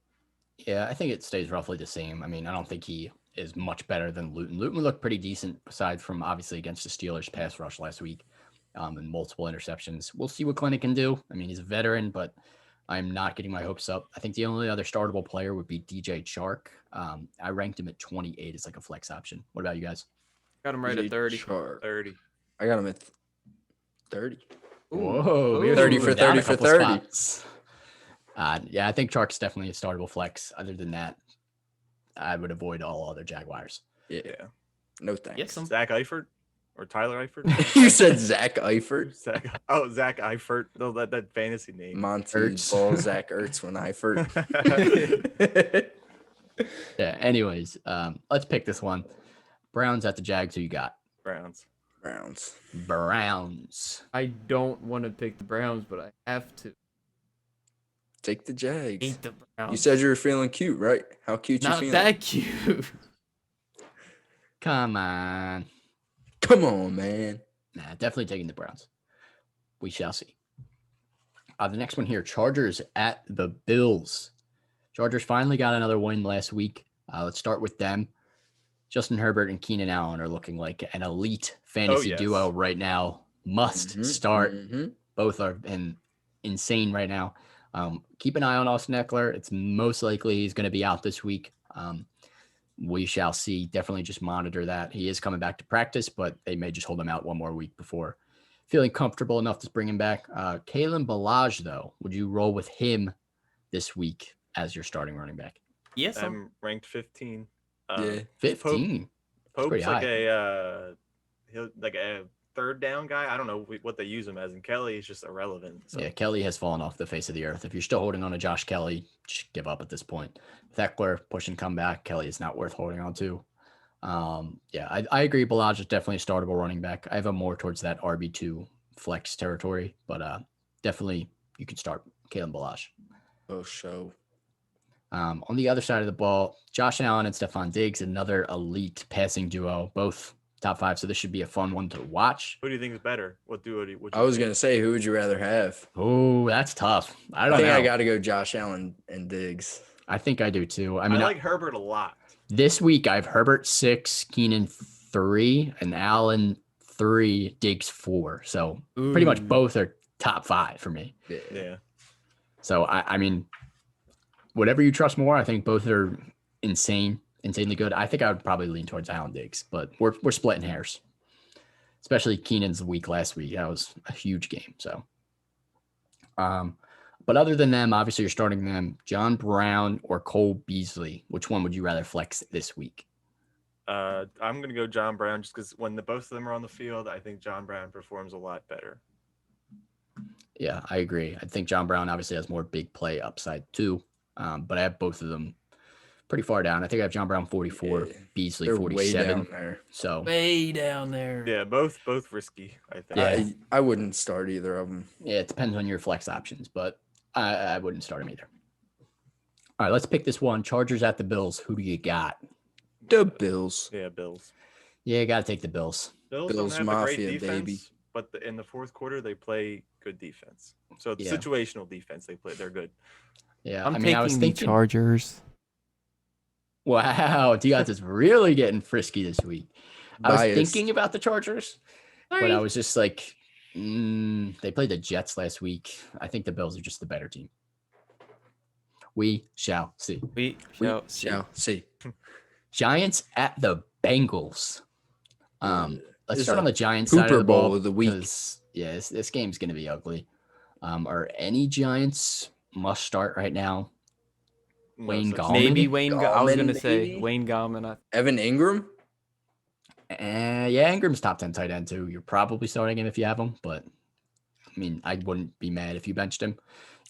Yeah, I think it stays roughly the same. I mean, I don't think he is much better than Luton. Luton looked pretty decent, aside from obviously against the Steelers pass rush last week, and multiple interceptions. We'll see what Glennon can do. I mean, he's a veteran, but I'm not getting my hopes up. I think the only other startable player would be DJ Chark. I ranked him at 28 as like a flex option. What about you guys? Got him right at 30. 30. I got him at 30. Whoa, we were 30 moving for down 30 a for couple 30. spots. Yeah, I think Chark's definitely a startable flex. Other than that, I would avoid all other Jaguars. Yeah. No thanks. Yes, Zach Eifert or Tyler Eifert? You said Zach Eifert? Zach Eifert. No, that fantasy name. Monty Ertz. Ball Zach Ertz when Eifert. Yeah. Anyways, let's pick this one. Browns at the Jags. Who you got? Browns. Browns. I don't want to pick the Browns, but I have to. Take the Jags. Hate the Browns. You said you were feeling cute, right? How cute you not feeling? that cute. Come on. Come on, man. Nah, definitely taking the Browns. We shall see. The next one here, Chargers at the Bills. Chargers finally got another win last week. Let's start with them. Justin Herbert and Keenan Allen are looking like an elite fantasy yes. duo right now. Must start. Both are insane right now. Keep an eye on Austin Eckler. It's most likely he's going to be out this week. We shall see. Definitely just monitor that. He is coming back to practice, but they may just hold him out one more week before feeling comfortable enough to bring him back. Kalen Bellage, though, would you roll with him this week as your starting running back? Yes, I'm ranked 15. Yeah. 15. Pope's pretty like high. a third down guy. I don't know what they use him as, and Kelly is just irrelevant. So. Yeah, Kelly has fallen off the face of the earth. If you're still holding on to Josh Kelly, just give up at this point. Eckler, push and come back. Kelly is not worth holding on to. Yeah, I agree. Bellage is definitely a startable running back. I have him more towards that RB2 flex territory, but definitely you can start Kalen Bellage. Oh, show. On the other side of the ball, Josh Allen and Stefan Diggs, another elite passing duo, both top 5. So this should be a fun one to watch. Who do you think is better? What duo would you I was pick? going to say, who would you rather have? Oh, that's tough. I I don't think know. I got to go Josh Allen and Diggs. I think I do too. I I mean, like Herbert a lot. this week I have Herbert 6, Keenan 3, and Allen 3, Diggs 4. So pretty much both are top 5 for me. Yeah. So I mean, whatever you trust more, I think both are insanely good. I think I would probably lean towards Allen Diggs, but we're splitting hairs. Especially Keenan's week last week. That was a huge game. So but other than them, obviously you're starting them, John Brown or Cole Beasley. Which one would you rather flex this week? I'm gonna go John Brown just because when both of them are on the field, I think John Brown performs a lot better. Yeah, I agree. I think John Brown obviously has more big play upside too, but I have both of them pretty far down. I think I have John Brown 44, Yeah, Beasley they're 47. way down there. So Way down there. Yeah, both risky, I think. Yeah. I wouldn't start either of them. yeah, it depends on your flex options, but I wouldn't start him either. All right, let's pick this one. Chargers at the Bills. Who do you got? The Bills. Yeah, Bills. Yeah, got to take the Bills. Bills Bills don't have a great Mafia, defense, baby. but in the fourth quarter they play good defense. So Yeah. situational defense they play, they're good. Yeah, I'm I mean, taking I was the thinking. Chargers. Wow, Diaz is really getting frisky this week. I was Biased. thinking about the Chargers, but I was just like, they played the Jets last week. I think the Bills are just the better team. We shall see. We shall see. Shall see. Giants at the Bengals. Let's This start is on the Giants side of Hooper the ball Bowl of the week. 'cause, yeah, this game's going to be ugly. Are any Giants must start right now? No Wayne such Gallman? thing. Maybe Wayne. I was Gallman, gonna say maybe? Wayne Gallman. Evan Ingram? Yeah, Ingram's top 10 tight end too. You're probably starting him if you have him, but I mean, I wouldn't be mad if you benched him.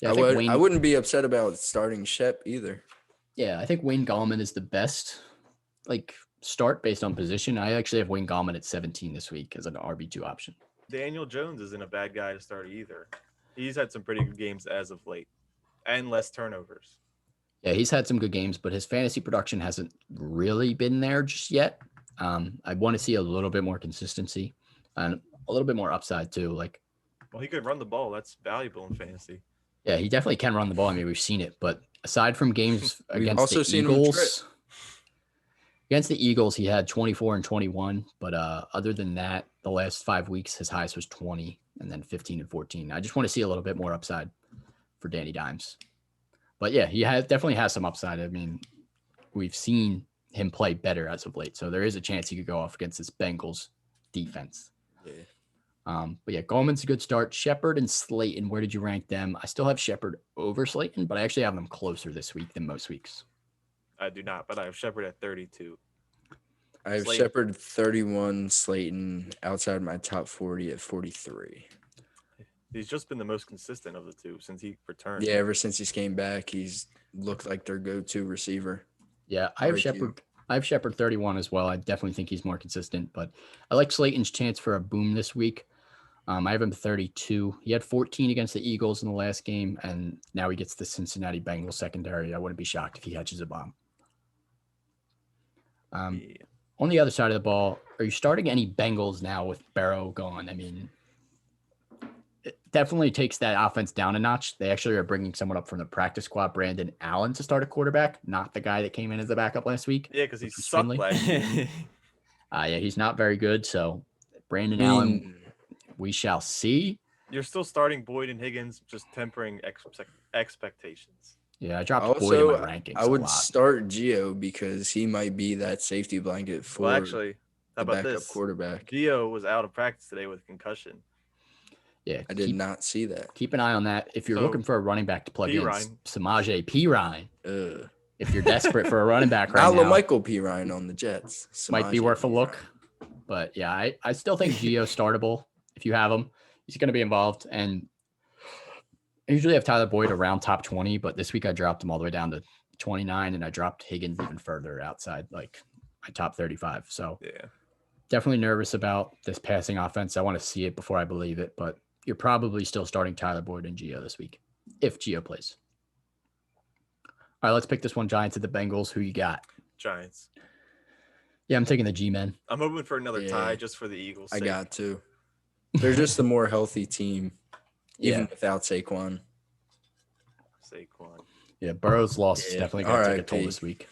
Yeah, I wouldn't be upset about starting Shep either. Yeah, I think Wayne Gallman is the best start based on position. I actually have Wayne Gallman at 17 this week as an RB2 option. Daniel Jones isn't a bad guy to start either. He's had some pretty good games as of late and less turnovers. Yeah, he's had some good games, but his fantasy production hasn't really been there just yet. I want to see a little bit more consistency and a little bit more upside too. Well, he could run the ball. That's valuable in fantasy. Yeah, he definitely can run the ball. I mean, we've seen it, but aside from games We've against also the seen him Eagles, against the Eagles, he had 24 and 21. But other than that, the last 5 weeks, his highest was 20 and then 15 and 14. I just want to see a little bit more upside for Danny Dimes. But yeah, he definitely has some upside. I mean, we've seen him play better as of late. So there is a chance he could go off against this Bengals defense. Yeah. But yeah, Gallman's a good start. Shepard and Slayton, where did you rank them? I still have Shepard over Slayton, but I actually have them closer this week than most weeks. I do not, but I have Shepard at 32. I have Slayton. Shepard 31, Slayton outside my top 40 at 43. He's just been the most consistent of the two since he returned. Yeah, ever since he's came back, he's looked like their go-to receiver. Yeah, I have Very Shepard. cute. I have Shepard 31 as well. I definitely think he's more consistent, but I like Slayton's chance for a boom this week. I have him 32. He had 14 against the Eagles in the last game, and now he gets the Cincinnati Bengals secondary. I wouldn't be shocked if he catches a bomb. Yeah. On the other side of the ball, are you starting any Bengals now with Barrow gone? I mean, it definitely takes that offense down a notch. They actually are bringing someone up from the practice squad, Brandon Allen, to start a quarterback, not the guy that came in as the backup last week. Yeah, because he Which is sucked Finley. last year. Yeah, he's not very good. So Brandon I Allen, mean, we shall see. You're still starting Boyd and Higgins, just tempering expectations. Yeah, I dropped Boyd in also, my rankings I a would lot. start Gio because he might be that safety blanket for Well, actually, how the about backup this? quarterback. Gio was out of practice today with concussion. Yeah, I did not see that. keep an eye on that. If you're So, looking for a running back to plug in, Pirine. Samaje Pirine. Ugh. If you're desperate for a running back right Not now, Michael P. Ryan on the Jets. might be Samaje worth a P. look. Ryan. But yeah, I still think Gio's startable if you have him. He's going to be involved. And I usually have Tyler Boyd around top 20, but this week I dropped him all the way down to 29, and I dropped Higgins even further outside my top 35. So Yeah. definitely nervous about this passing offense. I want to see it before I believe it, but you're probably still starting Tyler Boyd and Gio this week if Gio plays. All right, let's pick this one. Giants at the Bengals. Who you got? Giants. Yeah, I'm taking the G-men. I'm hoping for another Yeah. tie just for the Eagles. I sake. got to. They're just a more healthy team, even Yeah. without Saquon. Saquon. Yeah, Burrow's loss is Yeah, definitely going to take a toll RIP. this week.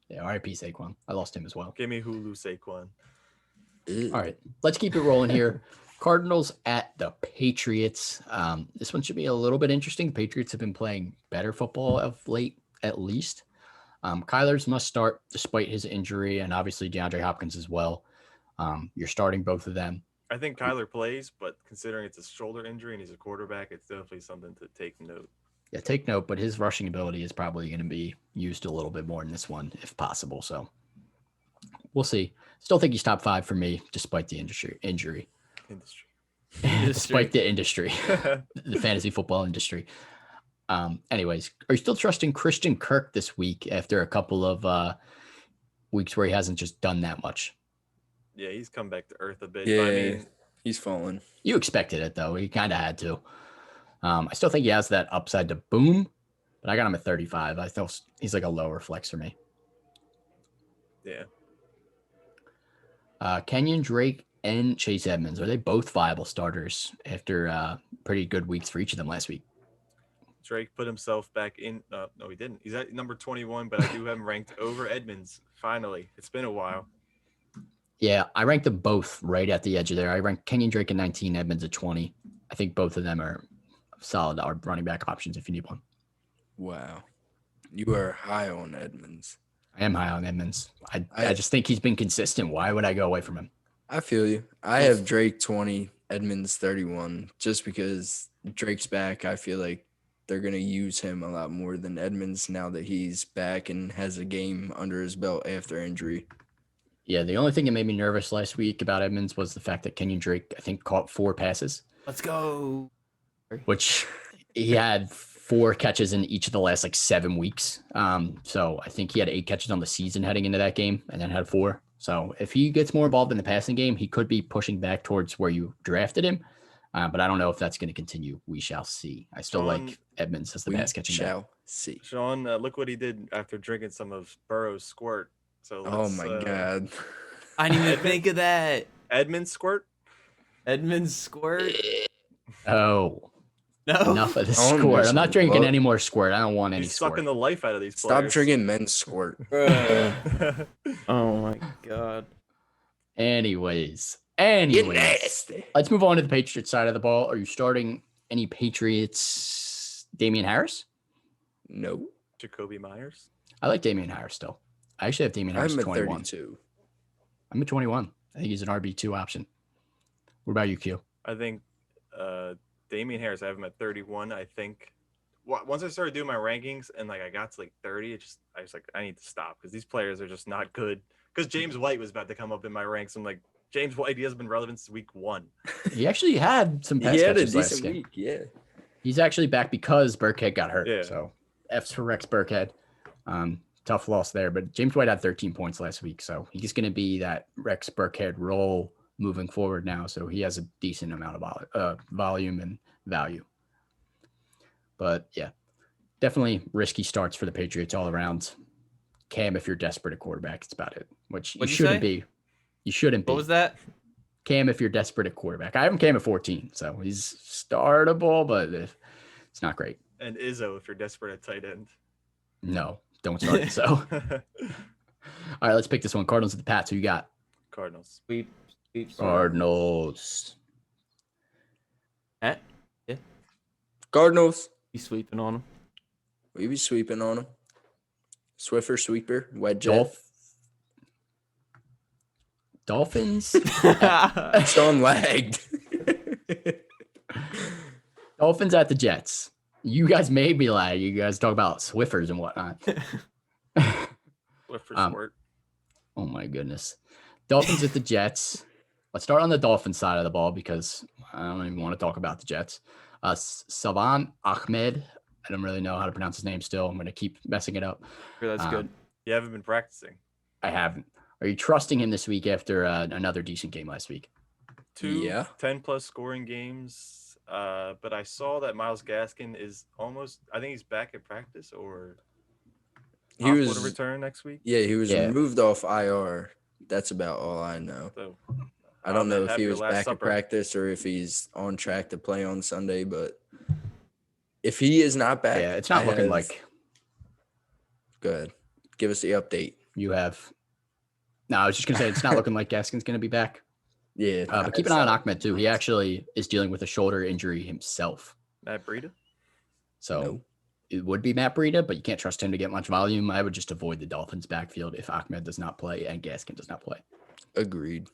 Yeah, RIP Saquon. I lost him as well. Give me Hulu Saquon. Ew. All right, let's keep it rolling here. Cardinals at the Patriots. This one should be a little bit interesting. The Patriots have been playing better football of late, at least. Kyler's must start despite his injury, and obviously DeAndre Hopkins as well. You're starting both of them. I think Kyler plays, but considering it's a shoulder injury and he's a quarterback, it's definitely something to take note. Yeah, take note, but his rushing ability is probably going to be used a little bit more in this one, if possible. So we'll see. Still think he's top 5 for me, despite the injury. Industry. despite the industry, the fantasy football industry. Anyways, are you still trusting Christian Kirk this week after a couple of weeks where he hasn't just done that much? Yeah, he's come back to earth a bit. Yeah, But I mean, he's fallen. You expected it, though. He kind of had to. I still think he has that upside to boom, but I got him at 35. I still he's like a lower flex for me. yeah. Kenyon Drake and Chase Edmonds, are they both viable starters after pretty good weeks for each of them last week? Drake put himself back in. No, he didn't. He's at number 21, but I do have him ranked over Edmonds. Finally, it's been a while. Yeah, I ranked them both right at the edge of there. I ranked Kenyon Drake at 19, Edmonds at 20. I think both of them are solid running back options if you need one. Wow. You are high on Edmonds. I am high on Edmonds. I just think he's been consistent. Why would I go away from him? I feel you. I have Drake 20, Edmonds 31, just because Drake's back. I feel like they're going to use him a lot more than Edmonds now that he's back and has a game under his belt after injury. Yeah, the only thing that made me nervous last week about Edmonds was the fact that Kenyon Drake, I think, caught 4 passes. Let's go. Which he had 4 catches in each of the last 7 weeks. So I think he had 8 catches on the season heading into that game and then had 4. So if he gets more involved in the passing game, he could be pushing back towards where you drafted him. But I don't know if that's going to continue. We shall see. I still like Edmonds as the pass catching back. We shall see. Sean, look what he did after drinking some of Burrow's squirt. So oh my God. I didn't even think of that. Edmonds squirt? Edmonds squirt? Oh. No. Enough of the squirt. I'm not drinking any more squirt. I don't want any He's squirt. sucking the life out of these Stop players. drinking men's squirt. Oh my God. Anyways, Nasty. let's move on to the Patriots side of the ball. Are you starting any Patriots? Damien Harris? No. Jacoby Myers? I like Damien Harris still. I actually have Damien Harris I'm at at 21. 32. I'm at 21. I think he's an RB2 option. What about you, Q? I think Damien Harris, I have him at 31. I think once I started doing my rankings and I got to 30, I need to stop because these players are just not good. Because James White was about to come up in my ranks. I'm like, James White, he hasn't been relevant since week 1. He actually had some pass He had a catches last decent game. week, yeah. He's actually back because Burkhead got hurt. Yeah. So F's for Rex Burkhead. Tough loss there. But James White had 13 points last week. So he's going to be that Rex Burkhead role moving forward now. So he has a decent amount of volume and value. But yeah, definitely risky starts for the Patriots all around. Cam, if you're desperate at quarterback, it's about it, which you shouldn't be. You shouldn't be. What was that? Cam, if you're desperate at quarterback. I have him Cam at 14, so he's startable, but it's not great. And Izzo, if you're desperate at tight end. No, don't start it. So, all right, let's pick this one. Cardinals at the Pats. Who you got? Cardinals. Sweep. Cardinals. Matt? Yeah. Cardinals. You sweeping on them? We be sweeping on them. Swiffer, sweeper, wet jet. Dolphins. Sean lagged. Dolphins at the Jets. You guys made me lag. You guys talk about Swiffers and whatnot. Swiffer squirt. Oh my goodness. Dolphins at the Jets. Let's start on the Dolphins side of the ball because I don't even want to talk about the Jets. Salvan Ahmed. I don't really know how to pronounce his name still. I'm going to keep messing it up. Sure, that's good. You haven't been practicing. I haven't. Are you trusting him this week after another decent game last week? 2 10-plus scoring games. But I saw that Myles Gaskin is almost – I think he's back at practice or he was to return next week. Yeah, he was removed off IR. That's about all I know. So, I don't know if he was back at practice or if he's on track to play on Sunday, but if he is not back, it's not looking like. Go ahead. Give us the update. You have. No, I was just going to say it's not looking like Gaskin's going to be back. Yeah. But keep an eye on Ahmed, too. He actually is dealing with a shoulder injury himself. Matt Breida? So it would be Matt Breida, but you can't trust him to get much volume. I would just avoid the Dolphins' backfield if Ahmed does not play and Gaskin does not play. Agreed.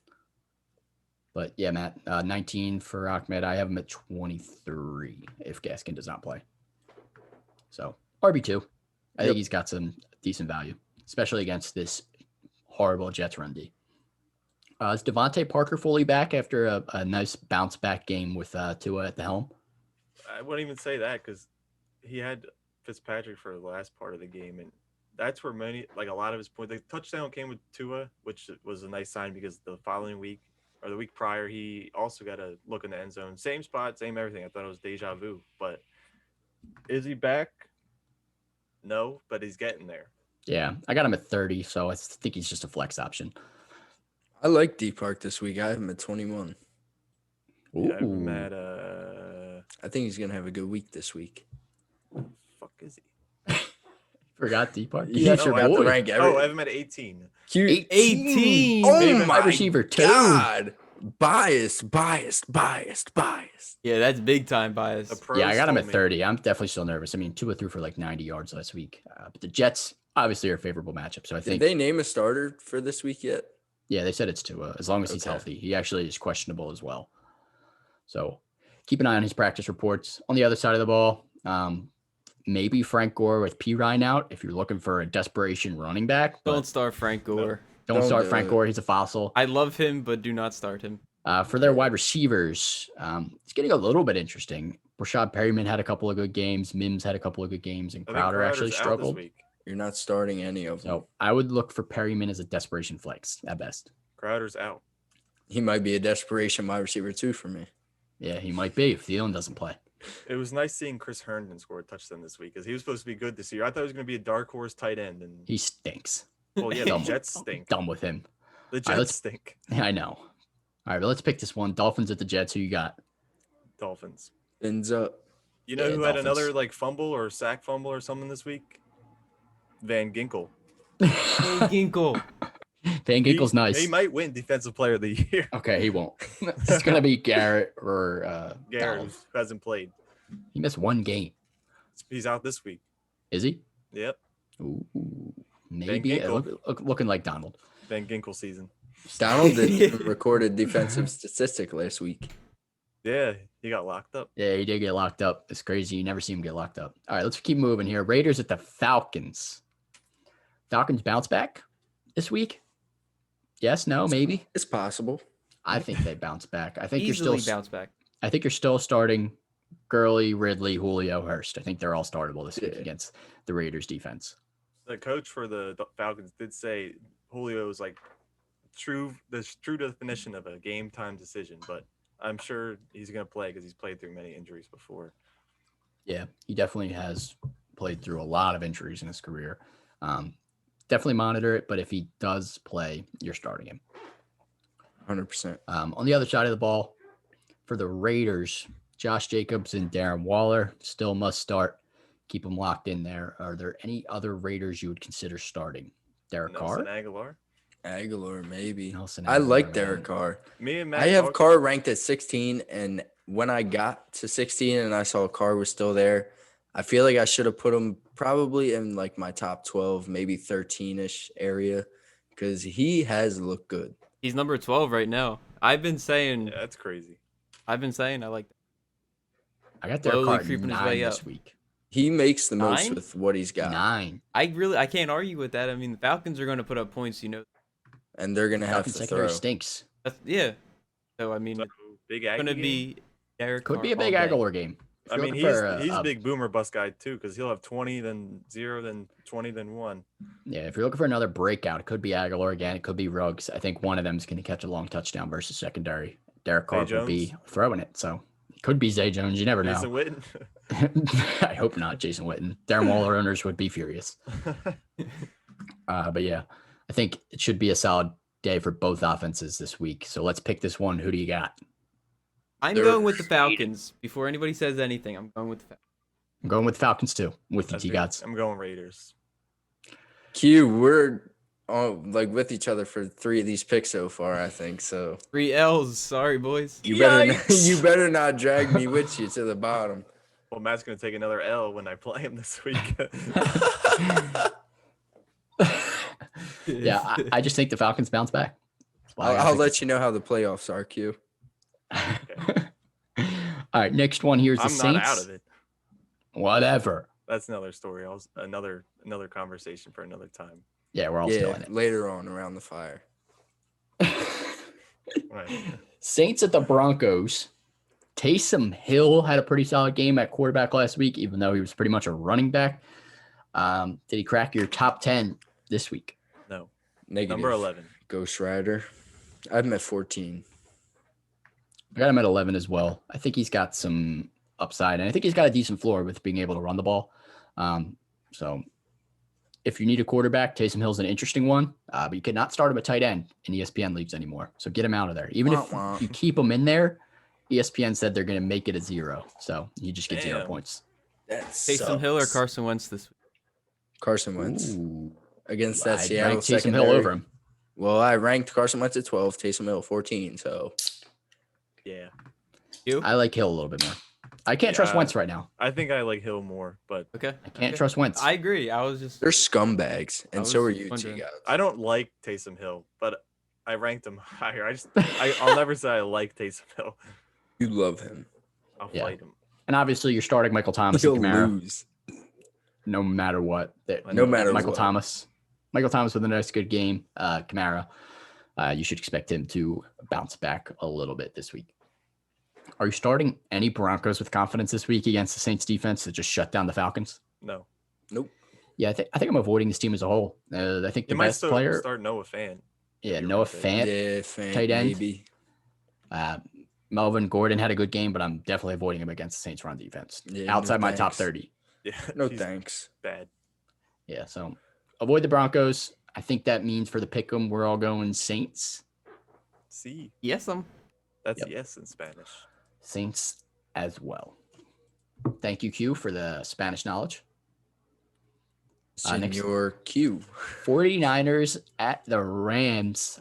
But yeah, Matt, 19 for Ahmed. I have him at 23 if Gaskin does not play. So RB2. I think he's got some decent value, especially against this horrible Jets run D. Is Devante Parker fully back after a nice bounce back game with Tua at the helm? I wouldn't even say that because he had Fitzpatrick for the last part of the game, and that's where a lot of his points. The touchdown came with Tua, which was a nice sign because the following week or the week prior, he also got a look in the end zone, same spot, same everything. I thought it was deja vu, but is he back? No, but he's getting there. Yeah, I got him at 30, so I think he's just a flex option. I like D Park this week. I have him at 21. Yeah, I have him Ooh. at I think he's gonna have a good week this week. fuck is he? Forgot D-Park. Yeah, That's no, your I have to boy. rank Oh, every. I have him at 18. 18. Oh Maybe my wide receiver too. God! Biased. Yeah, that's big time bias. The pros Yeah, I got him told at me. 30. I'm definitely still nervous. I mean, Tua threw for like 90 yards last week. But the Jets obviously are a favorable matchup. So I Did think, they name a starter for this week yet? yeah, they said it's Tua as long as he's Okay. healthy. He actually is questionable as well. So keep an eye on his practice reports. On the other side of the ball, maybe Frank Gore with P. Ryan out if you're looking for a desperation running back. But Don't start Frank Gore. don't don't start do Frank it. Gore. He's a fossil. I love him, but do not start him. For their wide receivers, it's getting a little bit interesting. Rashad Perryman had a couple of good games. Mims had a couple of good games, and I think Crowder actually Crowder's out struggled. this week. You're not starting any of them. So I would look for Perryman as a desperation flex at best. Crowder's out. He might be a desperation wide receiver too for me. Yeah, he might be if Thielen doesn't play. It was nice seeing Chris Herndon score a touchdown this week because he was supposed to be good this year. I thought he was going to be a dark horse tight end, and He stinks. well, yeah, the Done- Jets stink. Done with him. The right, Jets let's- stink. Yeah, I know. All right, but let's pick this one. Dolphins at the Jets. Who you got? Dolphins. Ends up. You know Yeah, who had Dolphins. another like fumble or sack fumble or something this week? Van Ginkel. Hey, Ginkle. Van Ginkel's nice. He might win Defensive Player of the Year. Okay, he won't. It's gonna be Garrett or Garrett, Donald. who hasn't played. He missed one game. He's out this week. Is he? Yep. Ooh, maybe Ginkel. looking like Donald. Van Ginkel season. Donald did recorded defensive statistic last week. Yeah, he got locked up. Yeah, he did get locked up. It's crazy. You never see him get locked up. All right, let's keep moving here. Raiders at the Falcons. Falcons bounce back this week? Yes, no, maybe. It's possible. I think they bounce back. I think Easily you're still bounce back. I think you're still starting Gurley, Ridley, Julio, Hurst. I think they're all startable this week Yeah. against the Raiders defense. The coach for the Falcons did say Julio is like the true definition of a game time decision, but I'm sure he's going to play because he's played through many injuries before. Yeah, he definitely has played through a lot of injuries in his career. Definitely monitor it, but if he does play, you're starting him. 100%. On the other side of the ball, for the Raiders, Josh Jacobs and Darren Waller still must start. Keep them locked in there. Are there any other Raiders you would consider starting? Derek Nelson Carr? Aguilar. Aguilar, maybe. Nelson I Aguilar, like man. Derek Carr. Me and Matt. I have talked- Carr ranked at 16, and when I got to 16 and I saw Carr was still there, I feel like I should have put him probably in like my top 12, maybe 13-ish area, because he has looked good. He's number 12 right now. I've been saying Yeah, that's crazy. I like I got Derek slowly Carr at creeping his 9 way this up. week. He makes the most 9? with what he's got, 9. I can't argue with that. I mean, the Falcons are going to put up points, and they're gonna have Falcons to secondary throw. stinks. Yeah. So I mean, So, it's big going to Aggie game? be Derek Could Carr be a big all day. Aguilar game. If I you're mean, looking for he's a big boomer bust guy too, because he'll have 20, then 0, then 20, then 1. Yeah, if you're looking for another breakout, it could be Aguilar again. It could be Ruggs. I think one of them is going to catch a long touchdown versus secondary. Derek Carr will be Jones? throwing it. So it could be Zay Jones. You never know. Jason Witten. I hope not, Jason Witten. Darren Waller owners would be furious. But yeah, I think it should be a solid day for both offenses this week. So let's pick this one. Who do you got? I'm They're going with the Falcons. Before anybody says anything, I'm going with the Falcons. I'm going with Falcons too. With you, That's T me. Gods. I'm going Raiders. Q, we're like with each other for 3 of these picks so far, I think. So 3 L's. Sorry, boys. you better Yikes. you better not drag me with you to the bottom. Well, Matt's going to take another L when I play him this week. Yeah, I just think the Falcons bounce back. That's why I gotta I'll pick let you know how the playoffs are, Q. All right, next one here is the I'm Saints. not out of it. Whatever. That's another story. Another conversation for another time. Yeah, we're all still in Yeah, it. later on around the fire. Right. Saints at the Broncos. Taysom Hill had a pretty solid game at quarterback last week, even though he was pretty much a running back. Did he crack your top 10 this week? No. Negative. Number 11. Ghost Rider. I have him at 14. I got him at 11 as well. I think he's got some upside, and I think he's got a decent floor with being able to run the ball. So if you need a quarterback, Taysom Hill's an interesting one, but you cannot start him at tight end in ESPN leagues anymore. So get him out of there. Even if you keep him in there, ESPN said they're going to make it a 0. So you just get 0 points. Taysom Hill or Carson Wentz this week? Carson Wentz. Ooh. Against that I'd Seattle rank Taysom secondary. Hill over him. Well, I ranked Carson Wentz at 12, Taysom Hill 14. So Yeah. You? I like Hill a little bit more. I can't trust Wentz right now. I think I like Hill more, but Okay. I can't trust Wentz. I agree. I was just. they're scumbags, and so are you two wondering. guys. I don't like Taysom Hill, but I ranked him higher. I'll never say I like Taysom Hill. You love him. I'll Yeah. fight him. And obviously, you're starting Michael Thomas He'll and Kamara lose. no matter what. No matter Michael what. Thomas with a nice good game. Kamara, you should expect him to bounce back a little bit this week. Are you starting any Broncos with confidence this week against the Saints defense that just shut down the Falcons? No. Nope. Yeah, I think I'm avoiding this team as a whole. I think the You might best player, start Noah Fant. Noah Fant, Yeah, fan, tight end. maybe. Melvin Gordon had a good game, but I'm definitely avoiding him against the Saints run defense. Yeah, Outside no my top thanks. 30. Yeah. No he's thanks. Bad. Yeah, so avoid the Broncos. I think that means for the pick'em, we're all going Saints. See, Yes, that's Yep. yes in Spanish. Saints as well. Thank you, Q, for the Spanish knowledge. Next- Senior Q. 49ers at the Rams.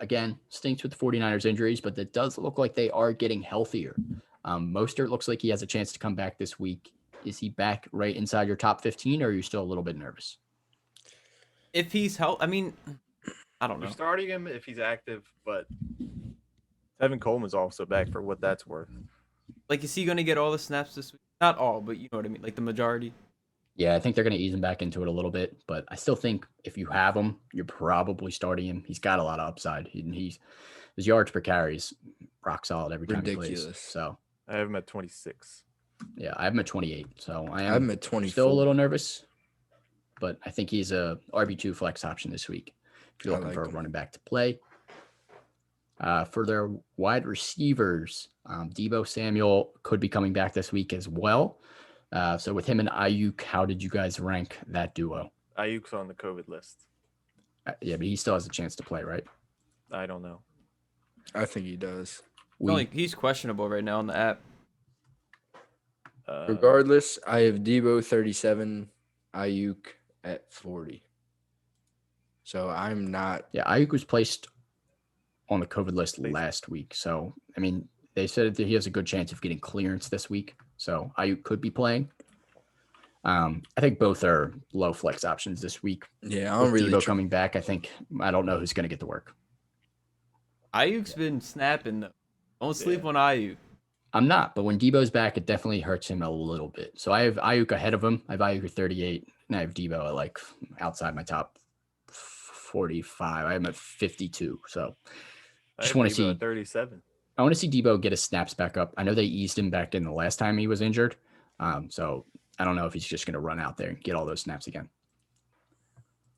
Again, stinks with the 49ers injuries, but it does look like they are getting healthier. Mostert looks like he has a chance to come back this week. Is he back right inside your top 15, or are you still a little bit nervous? If he's I mean, I don't know. You're starting him if he's active, but Tevin Coleman's also back for what that's worth. Like, is he going to get all the snaps this week? Not all, but you know what I mean. Like the majority. Yeah, I think they're going to ease him back into it a little bit, but I still think if you have him, you're probably starting him. He's got a lot of upside. His yards per carry is rock solid every time he plays. Ridiculous. So I have him at 26. yeah, I have him at 28. So I I'm am at 24. still a little nervous, but I think he's a RB2 flex option this week if you're I looking like for a him. running back to play. For their wide receivers, Debo Samuel could be coming back this week as well. So with him and Ayuk, how did you guys rank that duo? Ayuk's on the COVID list. Yeah, but he still has a chance to play, right? I don't know. I think he does. He's questionable right now on the app. Regardless, I have Debo 37, Ayuk at 40. So I'm not. Yeah, Ayuk was placed on the COVID list last week. So, I mean, they said that he has a good chance of getting clearance this week. So Ayuk could be playing. I think both are low flex options this week. Yeah, I With don't really. Debo coming back, I don't know who's going to get the work. Ayuk's been snapping though. Don't sleep on Ayuk. I'm not, but when Debo's back, it definitely hurts him a little bit. So I have Ayuk ahead of him. I have Ayuk at 38, and I have Debo at like outside my top 45. I am at 52. So I just have want to Debo see. at 37. I want to see Debo get his snaps back up. I know they eased him back in the last time he was injured. So I don't know if he's just going to run out there and get all those snaps again.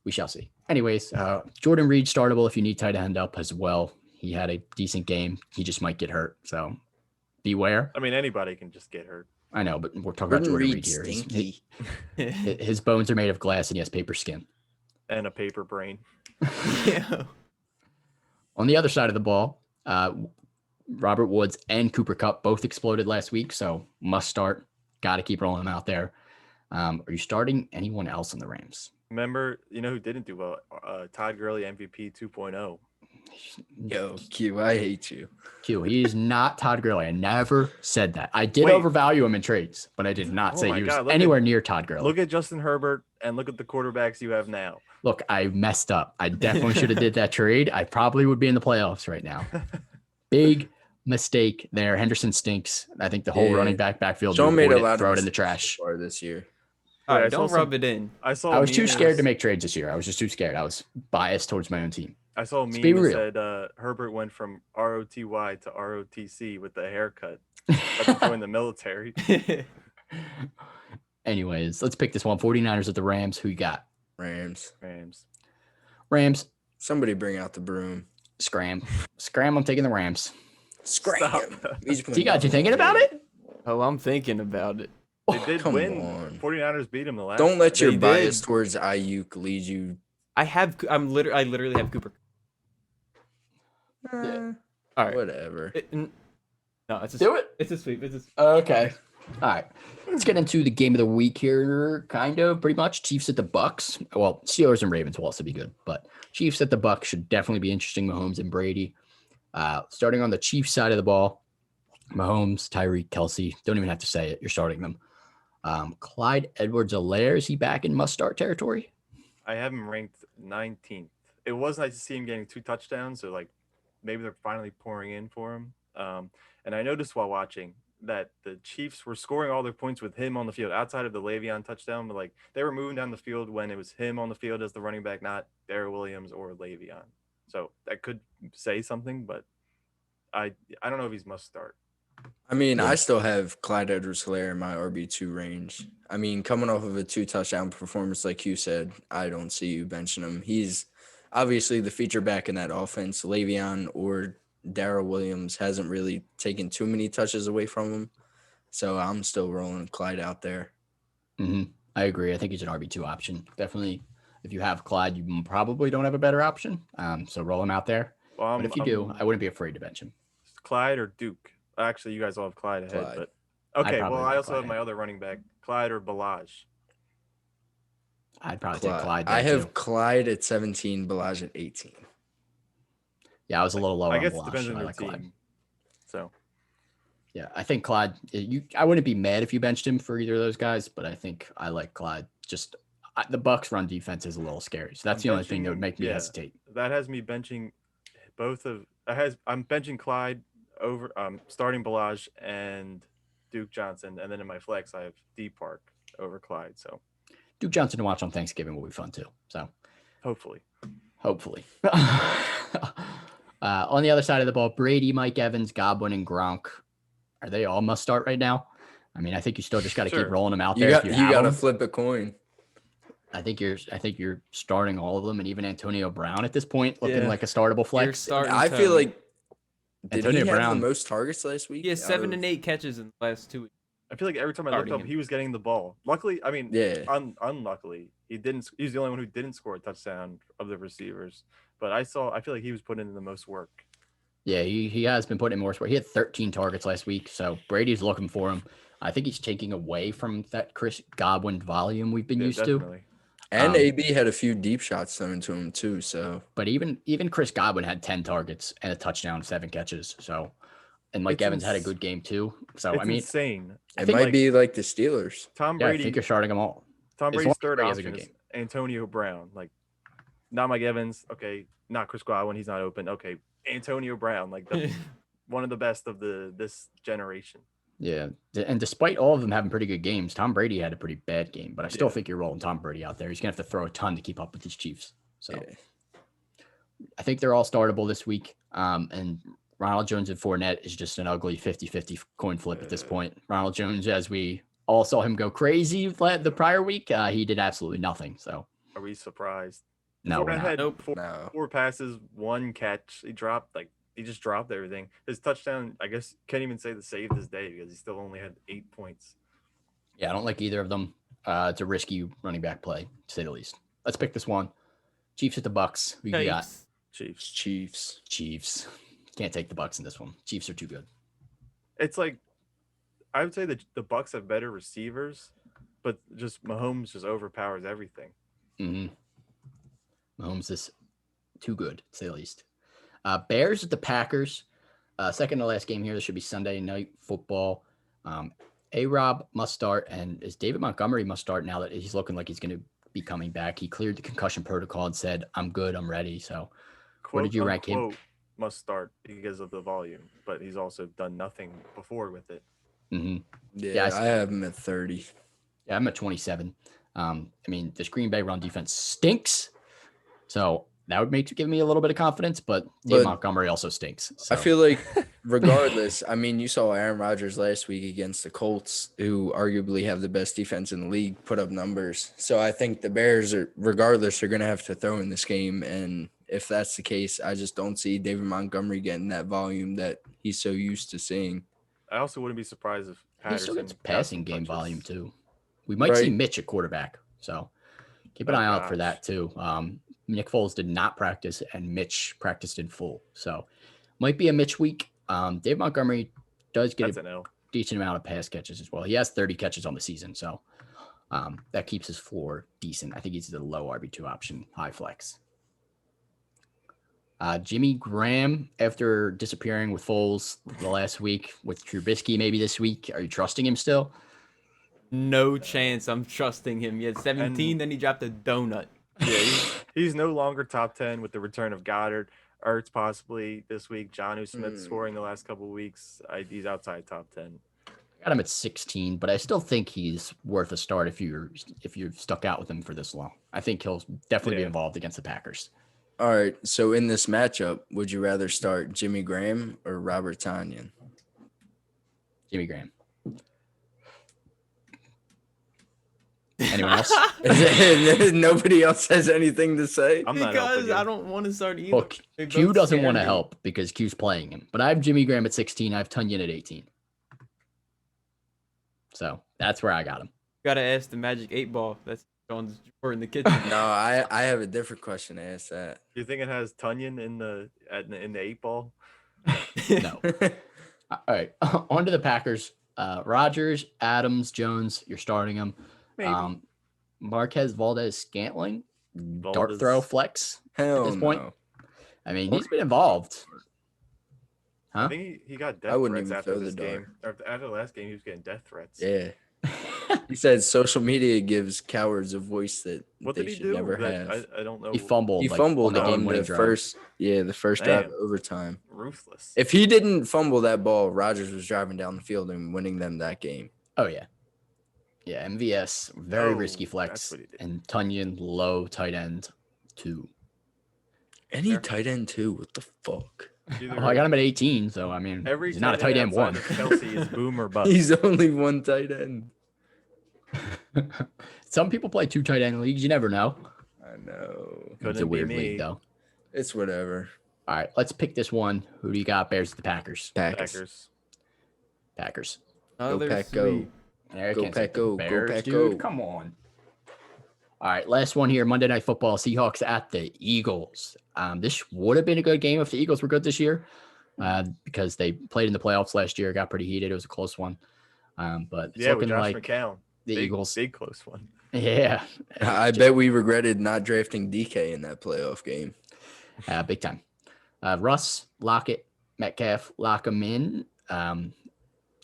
We shall see. Anyways, Jordan Reed startable if you need tight end up as well. He had a decent game. He just might get hurt. So beware. I mean, anybody can just get hurt. I know, but we're talking about Jordan Reed here. Stinky. His bones are made of glass and he has paper skin. And a paper brain. Yeah. On the other side of the ball, Robert Woods and Cooper Kupp both exploded last week, so must start. Got to keep rolling them out there. Are you starting anyone else in the Rams? Remember, you know who didn't do well? Todd Gurley, MVP 2.0. Yo, Q, I hate you. Q, he's not Todd Gurley. I never said that. I did Wait. overvalue him in trades, but I did not Oh say my he was God, look anywhere at- near Todd Gurley. Look at Justin Herbert and look at the quarterbacks you have now. Look, I messed up. I definitely should have did that trade. I probably would be in the playoffs right now. Big mistake there. Henderson stinks. I think the whole Yeah. running backfield. Sean you made a avoid lot of throw it in the mistakes trash. so far this year. All Wait, I right, saw don't some- rub it in. I saw. I was too memes- scared to make trades this year. I was just too scared. I was biased towards my own team. I saw a Let's meme be that real. said Herbert went from ROTY to ROTC with the haircut. About to join the military. Anyways, let's pick this one. 49ers at the Rams. Who you got? Rams. Rams. Somebody bring out the broom. Scram. I'm taking the Rams. Scram. You got you thinking about it? Oh, I'm thinking about it. They did come win. on. 49ers beat them the last Don't let time. your They bias did. towards Ayuk lead you. I literally have Cooper. Eh, All right. Whatever. No, it's a Do it. It's a sweep. It's a sweep. Okay. All right. Let's get into the game of the week here. Kind of, pretty much. Chiefs at the Bucks. Well, Steelers and Ravens will also be good, but Chiefs at the Bucks should definitely be interesting. Mahomes and Brady. Starting on the Chiefs side of the ball, Mahomes, Tyreek, Kelsey. Don't even have to say it. You're starting them. Clyde Edwards-Helaire, is he back in must-start territory? I have him ranked 19th. It was nice to see him getting 2 touchdowns, so like maybe they're finally pouring in for him. And I noticed while watching that the Chiefs were scoring all their points with him on the field outside of the Le'Veon touchdown, but like they were moving down the field when it was him on the field as the running back, not Darrell Williams or Le'Veon. So that could say something, but I don't know if he's must start. I mean, Yeah. I still have Clyde Edwards-Helaire in my RB2 range. I mean, coming off of a 2-touchdown performance, like you said, I don't see you benching him. He's obviously the feature back in that offense. Le'Veon or Darrell Williams hasn't really taken too many touches away from him. So I'm still rolling Clyde out there. Mm-hmm. I agree. I think he's an RB2 option. Definitely, if you have Clyde, you probably don't have a better option. So roll him out there. Well, But if you do, I wouldn't be afraid to bench him. Clyde or Duke? Actually, you guys all have Clyde ahead, Clyde. but I'd okay. probably Well, go I also Clyde have my other running back, Clyde or Bellage. I'd probably take Clyde there I have too. Clyde at 17, Bellage at 18. Yeah, I was a little lower I on guess it Bellage. depends on I your like team. Clyde. So Yeah, I think Clyde. I wouldn't be mad if you benched him for either of those guys, but I think I like Clyde. Just the Bucks' run defense is a little scary, so that's I'm the only thing that would benching- make me yeah. hesitate. that has me benching both of. I'm benching Clyde over starting Bellage and Duke Johnson, and then in my flex I have D Park over Clyde. So Duke Johnson to watch on Thanksgiving will be fun too. So hopefully. On the other side of the ball, Brady, Mike Evans, Godwin, and Gronk. Are they all must start right now? I mean, I think you still just got to Sure. keep rolling them out You there. got if you have got to them. flip a coin. I think you're starting all of them, and even Antonio Brown at this point looking Yeah. like a startable You're flex. starting I feel Tony. like did Antonio he have Brown. the most targets last week? He has out 7 of- and 8 catches in the last 2 weeks. I feel like every time I looked Starting up, him. he was getting the ball. Luckily, I mean, Yeah. unluckily, he didn't. He's the only one who didn't score a touchdown of the receivers. But I feel like he was putting in the most work. Yeah, he has been putting in more sport. He had 13 targets last week, so Brady's looking for him. I think he's taking away from that Chris Godwin volume we've been Yeah, used definitely. And Um, AB had a few deep shots thrown to him too. So to. But even Chris Godwin had 10 targets and a touchdown, 7 catches. So, and Mike It's Evans had a ins- good game too. So It's I mean, insane. I it think might like- be like the Steelers. Tom yeah, I Brady. think you're starting them all. Tom as long Brady's as third Brady has a option good is game. Antonio Brown. Like, not Mike Evans. Okay, not Chris Godwin. He's not open. Okay, Antonio Brown. Like one of the best of this generation. Yeah, and despite all of them having pretty good games, Tom Brady had a pretty bad game. But I still Yeah. think you're rolling Tom Brady out there. He's gonna have to throw a ton to keep up with these Chiefs. So Yeah. I think they're all startable this week. And Ronald Jones and Fournette is just an ugly 50-50 coin flip at this point. Ronald Jones, as we all saw him go crazy the prior week, he did absolutely nothing. So Are we surprised? no, we're Fournette not. had Nope. No. four passes, 1 catch. He just dropped everything. His touchdown, I guess, can't even say the saved his day because he still only had 8 points. Yeah, I don't like either of them. It's a risky running back play, to say the least. Let's pick this one. Chiefs at the Bucks. Who you got? Chiefs. Chiefs. Can't take the Bucks in this one. Chiefs are too good. It's like I would say that the Bucks have better receivers, but just Mahomes just overpowers everything. Mm-hmm. Mahomes is too good, to say the least. Bears at the Packers. Second to last game here. This should be Sunday night football. A-Rob must start, and is David Montgomery must start now that he's looking like he's going to be coming back. He cleared the concussion protocol and said, "I'm good, I'm ready." So, what did you rank him? Unquote, must start because of the volume, but he's also done nothing before with it. Mm-hmm. Yeah, Yeah, I have him at 30. Yeah, I'm at 27. I mean, this Green Bay run defense stinks. So that would give me a little bit of confidence, but Dave Montgomery also stinks. So. I feel like regardless, I mean, you saw Aaron Rodgers last week against the Colts, who arguably have the best defense in the league, put up numbers. So I think the Bears are going to have to throw in this game. And if that's the case, I just don't see David Montgomery getting that volume that he's so used to seeing. I also wouldn't be surprised if he still gets passing game volume too. We might Right. see Mitch at quarterback, so keep an eye out for that too. Nick Foles did not practice, and Mitch practiced in full, so might be a Mitch week. Dave Montgomery does get a decent amount of pass catches as well. He has 30 catches on the season, so that keeps his floor decent. I think he's the low RB2 option, high flex. Jimmy Graham, after disappearing with Foles the last week, with Trubisky maybe this week, are you trusting him still? No chance I'm trusting him. He had 17, then he dropped a donut. Yeah, he's no longer top 10 with the return of Goddard. Ertz possibly this week. Jonnu Smith scoring the last couple of weeks. He's outside top 10. I got him at 16, but I still think he's worth a start if you've stuck out with him for this long. I think he'll definitely be involved against the Packers. All right, so in this matchup, would you rather start Jimmy Graham or Robert Tonyan? Jimmy Graham. Anyone else? Nobody else has anything to say? I'm not because I don't want to start either. Look, Q doesn't want to help because Q's playing him. But I have Jimmy Graham at 16. I have Tonyan at 18. So that's where I got him. Gotta ask the Magic 8 Ball. That's John's drawer in the kitchen. No, I have a different question to ask that. Do you think it has Tunyon in the 8 ball? No. All right, on to the Packers. Rodgers, Adams, Jones, you're starting them. Maybe. Marquez Valdez-Scantling, dart throw flex Hell at this point. no. I mean, he's been involved. I Huh? think he got death I wouldn't threats even after throw this the game. After the last game, he was getting death threats. Yeah. He said social media gives cowards a voice that What they did he should do? never have. I don't know. He fumbled. He like, fumbled on the on game-winning the drive. first drive Damn. of overtime. Ruthless. If he didn't fumble that ball, Rodgers was driving down the field and winning them that game. Oh yeah, yeah. MVS very risky flex, that's what he did. and Tunyon low tight end 2. Any Fair. tight end too? What the fuck? Either Oh, I got him at 18, so I mean, every he's not a tight end outside 1. of Kelsey is boom or bust. He's only one tight end. Some people play 2 tight end leagues. You never know. I know. It's a Couldn't be weird me. league though. It's whatever. All right, let's pick this one. Who do you got? Bears at the Packers. Packers. Packers. Another Pack, go. sweep. Yeah, I Go can't say Pack, go. Go Bears, Pack, dude. go. Come on. All right, last one here. Monday Night Football. Seahawks at the Eagles. This would have been a good game if the Eagles were good this year, because they played in the playoffs last year. Got pretty heated. It was a close one. But it's Yeah, with looking Josh like McCown. the Big- Eagles. Big close one. Yeah, I bet we regretted not drafting DK in that playoff game. big time. Russ, Lockett, Metcalf, lock them in.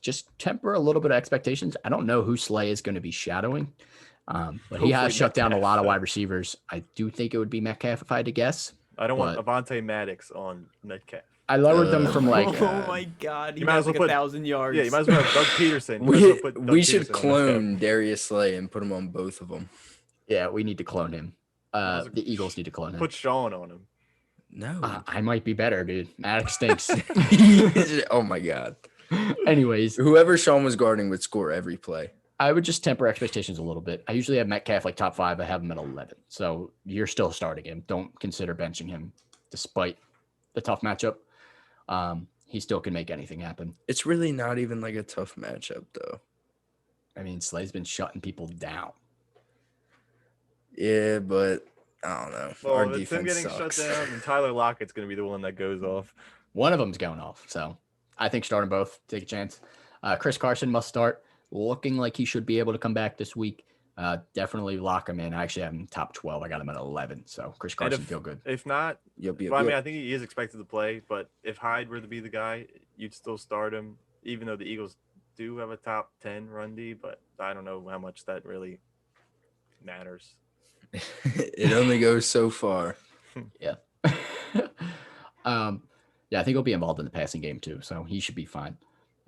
Just temper a little bit of expectations. I don't know who Slay is going to be shadowing, but he Hopefully has shut down a Metcalf. lot of wide receivers. I do think it would be Metcalf if I had to guess. I don't want But- Avonte Maddox on Metcalf. I lowered them from like Oh my God, he You might has as well like put- 1,000 yards. Yeah, you might as well have Doug Peterson. You might as well put Doug We should Peterson on clone Darius Slay and put him on both of them. yeah, we need to clone him. Those are- The Eagles need to clone him. Put Sean on him. No. I might be better, dude. Maddox stinks. Oh my God. Anyways, Whoever Sean was guarding would score every play. I would just temper expectations a little bit. I usually have Metcalf like top 5. I have him at 11. So you're still starting him. Don't consider benching him despite the tough matchup. He still can make anything happen. It's really not even like a tough matchup, though. I mean, Slay's been shutting people down. Yeah, but I don't know. Well, Our if it's him defense getting sucks. shut down, and Tyler Lockett's going to be the one that goes off. One of them's going off. So I think start them both. Take a chance. Chris Carson must start. Looking like he should be able to come back this week. Definitely lock him in. I actually have him top 12. I got him at 11. So Chris And Carson feel good. If not, Yep, well, I mean, I think he is expected to play, but if Hyde were to be the guy, you'd still start him, even though the Eagles do have a top 10 run D, but I don't know how much that really matters. It only goes so far. Yeah. Yeah, I think he'll be involved in the passing game too. So he should be fine.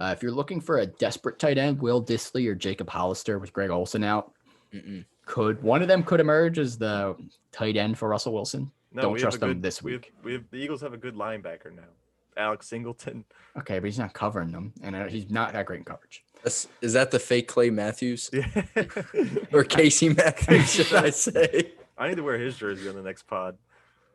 If you're looking for a desperate tight end, Will Dissly or Jacob Hollister with Greg Olsen out, Mm-mm. one of them could emerge as the tight end for Russell Wilson. No, Don't we trust have a them good, this week. We have the Eagles have a good linebacker now, Alex Singleton. Okay, but he's not covering them, and he's not that great in coverage. Is that the fake Clay Matthews Yeah. or Casey Matthews? Should I say? I need to wear his jersey on the next pod.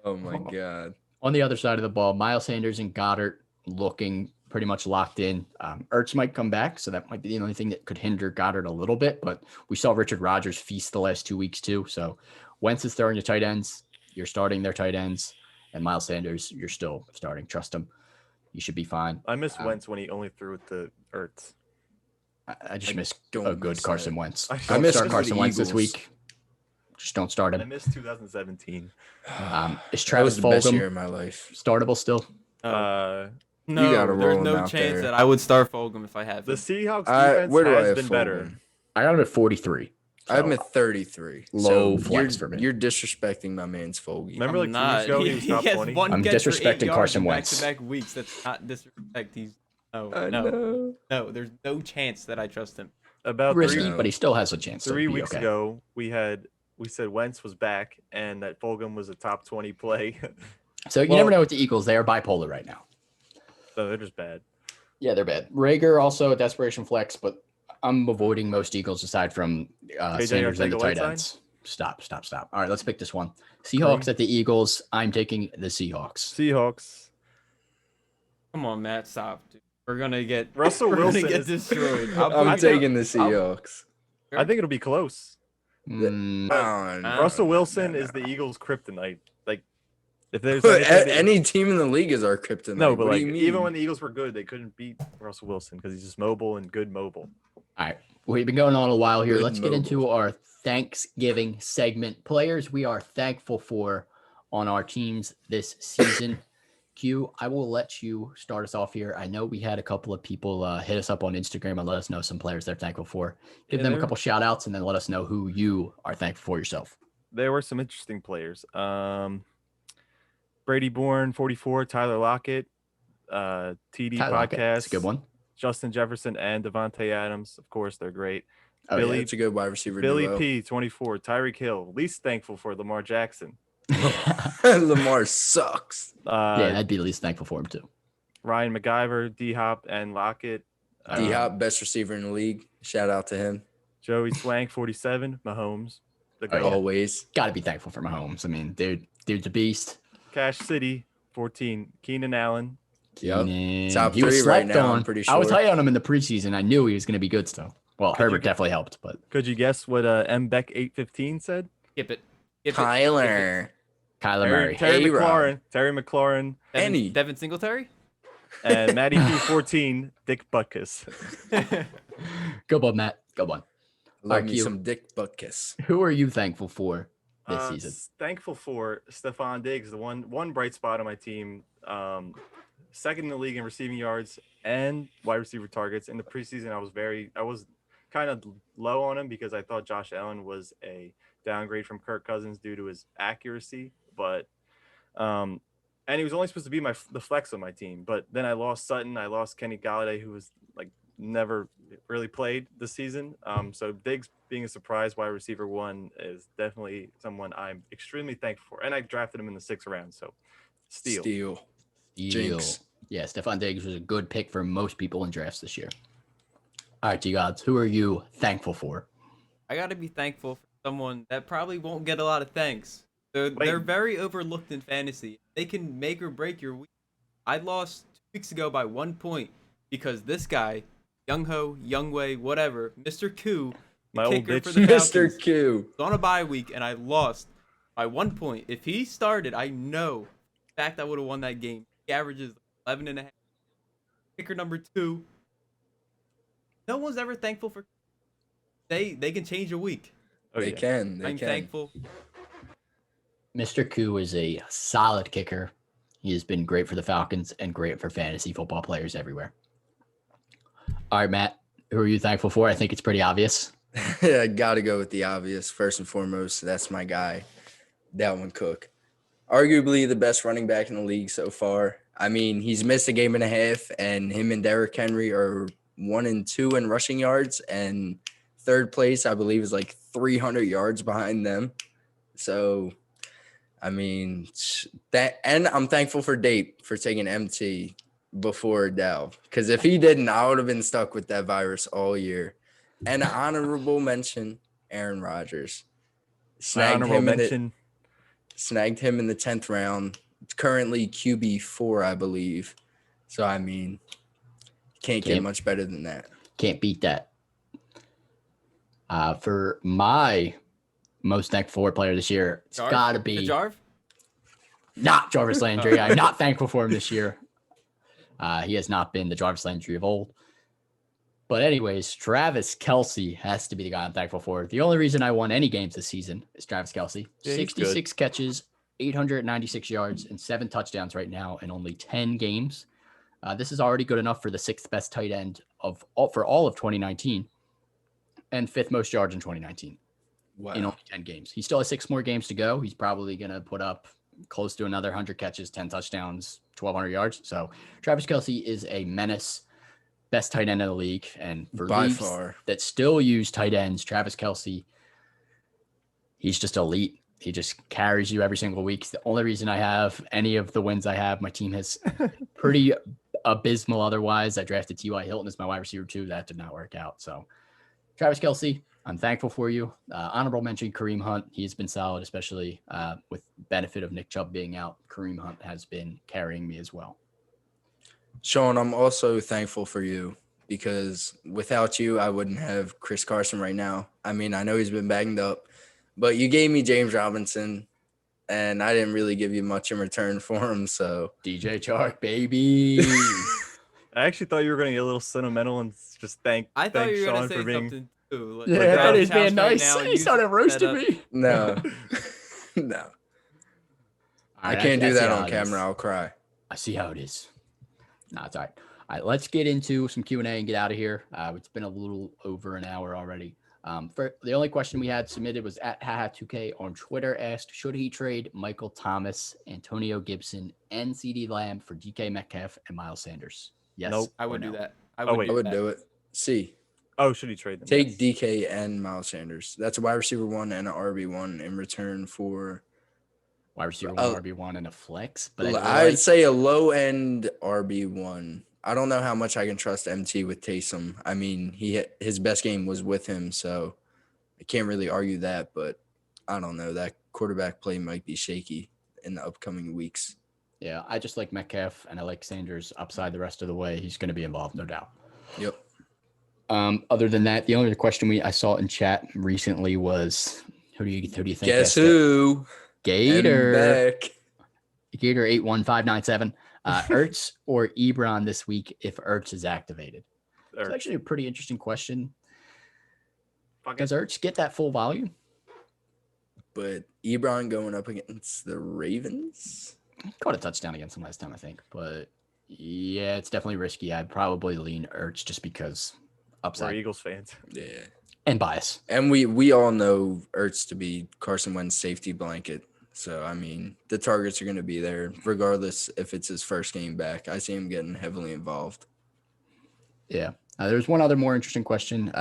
Oh my God. On the other side of the ball, Miles Sanders and Goddard looking pretty much locked in. Ertz might come back, so that might be the only thing that could hinder Goddard a little bit. But we saw Richard Rodgers feast the last 2 weeks too. So Wentz is throwing your tight ends. You're starting their tight ends. And Miles Sanders, you're still starting. Trust him. You should be fine. I miss Wentz when he only threw it to Ertz. I just miss don't a good miss Carson that. Wentz. I Don't miss start the Carson Wentz this Eagles. week. Just don't start I him. miss 2017. Is That Travis was the best year Fulgham of my life. startable still? Uh, No, gotta there's roll him no out chance there. that I would start Fulgham if I have the him. Seahawks defense Where do I has have been better. Fulgham? I got him at 43. I have him So, at 33. Low So flex you're, for me. You're disrespecting my man's Fulgham. Remember, like, 2 not. weeks ago, he was top has 20? one I'm catch for 8 disrespecting yards Carson in Wentz. back-to-back weeks. That's not disrespect. He's I no. know. There's no chance that I trust him. About risky, three, No. but he still has a chance. to 3 be weeks okay. ago, we said Wentz was back and that Fulgham was a top 20 play. So you Well- never know with the Eagles. They are bipolar right now. So they're just bad. Yeah, they're bad. Rager also a desperation flex, but I'm avoiding most Eagles aside from KJ, Sanders you and the wanna take tight a white ends. Stop. All right, let's pick this one. Seahawks at the Eagles. I'm taking the Seahawks. Seahawks. Come on, Matt, stop. Dude. We're gonna get Russell we're Wilson gonna get is- destroyed. I'm taking the Seahawks. I think it'll be close. Mm, Come on. Russell Wilson is the Eagles' kryptonite. Like, if there's anything that- Any team in the league is our kryptonite. no, but What do like you mean? even when the Eagles were good, they couldn't beat Russell Wilson because he's just mobile and good mobile. all right, we've been going on a while here. Good Let's get into our Thanksgiving segment. Players we are thankful for on our teams this season. Q, I will let you start us off here. I know we had a couple of people hit us up on Instagram and let us know some players they're thankful for. Give Yeah, them a there- couple shout outs and then let us know who you are thankful for yourself. There were some interesting players. Brady Bourne, 44, Tyler Lockett, TD Tyler Lockett, that's Podcast, a good one. Justin Jefferson, and Devante Adams. Of course, they're great. Oh, Billy- That's a good wide receiver Billy duo. P, 24, Tyreek Hill. Least thankful for Lamar Jackson. yeah, Lamar sucks. I'd be the least thankful for him too. Ryan McIver, D Hop, and Lockett. D Hop, best receiver in the league. Shout out to him. Joey Swank, 47, Mahomes. The Oh, yeah. GOAT. Always. Got to be thankful for Mahomes. I mean, dude's a beast. Cash City, 14, Keenan Allen. Yep. Keenan, Top he was 3 right slept now, I'm on. pretty I was sure. high on him in the preseason. I knew he was going to be good still. Well, Could you Herbert get- definitely helped, but Could you guess what M Beck 815 said? Skip it. Skip it. Tyler. Kyler Murray. Terry A-Rod. McLaurin, Any. Devin Singletary? and Matty P14, Dick Butkus. Good one, Matt. Good one. Love Alright, me Q. some dick butt kiss. Who are you thankful for this season? Thankful for Stefan Diggs, the one bright spot on my team. Second in the league in receiving yards and wide receiver targets. In the preseason, I was kind of low on him because I thought Josh Allen was a downgrade from Kirk Cousins due to his accuracy, but and he was only supposed to be the flex on my team. But then I lost Sutton, I lost Kenny Galladay, who was like never really played this season. So Diggs being a surprise wide receiver 1 is definitely someone I'm extremely thankful for, and I drafted him in the 6th round. So steal. Deal. Jinx. Yeah, Stefan Diggs was a good pick for most people in drafts this year. All right, T-Gods, who are you thankful for? I gotta be thankful for someone that probably won't get a lot of thanks. They're very overlooked in fantasy. They can make or break your week. I lost 2 weeks ago by 1 point because this guy, Young Ho, Young Wei, whatever, Mr. Koo, the My old kicker bitch. for the Falcons, Mr. Q. was on a bye week and I lost by 1 point. If he started, I know, in fact, I would have won that game. He averages 11.5. Kicker number 2. No one's ever thankful for. They can change a week. Oh, They yeah. can. They I'm can. thankful. Mr. Koo is a solid kicker. He has been great for the Falcons and great for fantasy football players everywhere. All right, Matt, who are you thankful for? I think it's pretty obvious. I got to go with the obvious. First and foremost, that's my guy, Dalvin Cook. Arguably the best running back in the league so far. I mean, he's missed a game and a half, and him and Derrick Henry are 1 and 2 in rushing yards, and third place, I believe, is like 300 yards behind them. So, I mean, that, and I'm thankful for Dape for taking MT before Dell, because if he didn't, I would have been stuck with that virus all year. And an honorable mention, Aaron Rodgers. Snagged him in the 10th round. Currently QB4, I believe. So, I mean, can't get much better than that. Can't beat that. For my most thankful for player this year, it's got to be not Jarvis Landry. I'm not thankful for him this year. He has not been the Jarvis Landry of old. But anyways, Travis Kelsey has to be the guy I'm thankful for. The only reason I won any games this season is Travis Kelsey. Yeah, 66 catches, 896 yards, and 7 touchdowns right now in only 10 games. This is already good enough for the 6th best tight end for all of 2019 and 5th most yards in 2019 in only 10 games. He still has 6 more games to go. He's probably going to put up close to another 100 catches, 10 touchdowns, 1,200 yards. So Travis Kelsey is a menace, best tight end in the league. And for by leagues far that still use tight ends, Travis Kelsey, he's just elite. He just carries you every single week. It's the only reason I have any of the wins I have. My team has pretty abysmal otherwise. I drafted T.Y. Hilton as my wide receiver too. That did not work out. So Travis Kelsey, I'm thankful for you. Honorable mention, Kareem Hunt. He's been solid, especially with benefit of Nick Chubb being out. Kareem Hunt has been carrying me as well. Sean, I'm also thankful for you because without you, I wouldn't have Chris Carson right now. I mean, I know he's been banged up, but you gave me James Robinson, and I didn't really give you much in return for him. So DJ Chark, baby. I actually thought you were going to get a little sentimental and just thank I thought you were Sean going to for say being. something too. Yeah, that is being nice. He started roasting me. No, no. I can't do that on camera. I'll cry. I see how it is. No, it's all right. All right, let's get into some Q&A and get out of here. It's been a little over an hour already. For the only question we had submitted was at Haha2K on Twitter asked, should he trade Michael Thomas, Antonio Gibson, and CD Lamb for DK Metcalf and Miles Sanders? Yes. Nope. I would do that. I would do it. C. Oh, should he trade them? Take DK and Miles Sanders. That's a wide receiver 1 and an RB1 in return for wide receiver 1, RB1, and a flex. But I'd say a low end RB1. I don't know how much I can trust MT with Taysom. I mean, his best game was with him, so I can't really argue that. But I don't know. That quarterback play might be shaky in the upcoming weeks. Yeah, I just like Metcalf, and I like Sanders upside the rest of the way. He's going to be involved, no doubt. Yep. Other than that, the only other question I saw in chat recently was, who do you think? Guess who? Gator 81597. Ertz or Ebron this week if Ertz is activated? It's actually a pretty interesting question. Does Ertz get that full volume? But Ebron going up against the Ravens? Caught a touchdown against them last time, I think. But yeah, it's definitely risky. I'd probably lean Ertz just because upside. We're Eagles fans. Yeah. And bias. And we all know Ertz to be Carson Wentz's safety blanket. So, I mean, the targets are going to be there regardless if it's his first game back. I see him getting heavily involved. Yeah. There's one other more interesting question.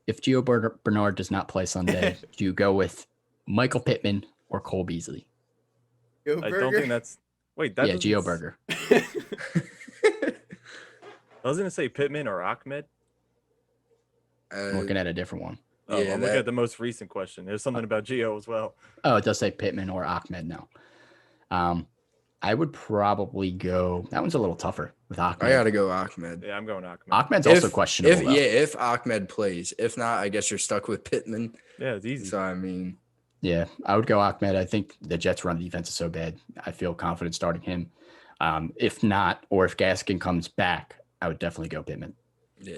If Gio Bernard does not play Sunday, do you go with Michael Pittman or Cole Beasley? I don't think that's – wait. That Gio Burger. I was going to say Pittman or Ahmed. I'm looking at a different one. Oh, yeah, I'm looking at the most recent question. There's something about Gio as well. Oh, it does say Pittman or Ahmed now. I would probably go. That one's a little tougher with Ahmed. I got to go Ahmed. Yeah, I'm going Ahmed. Ahmed's also questionable. If Ahmed plays. If not, I guess you're stuck with Pittman. Yeah, it's easy. So, I mean. Yeah, I would go Ahmed. I think the Jets' run defense is so bad. I feel confident starting him. If not, or if Gaskin comes back, I would definitely go Pittman. Yeah,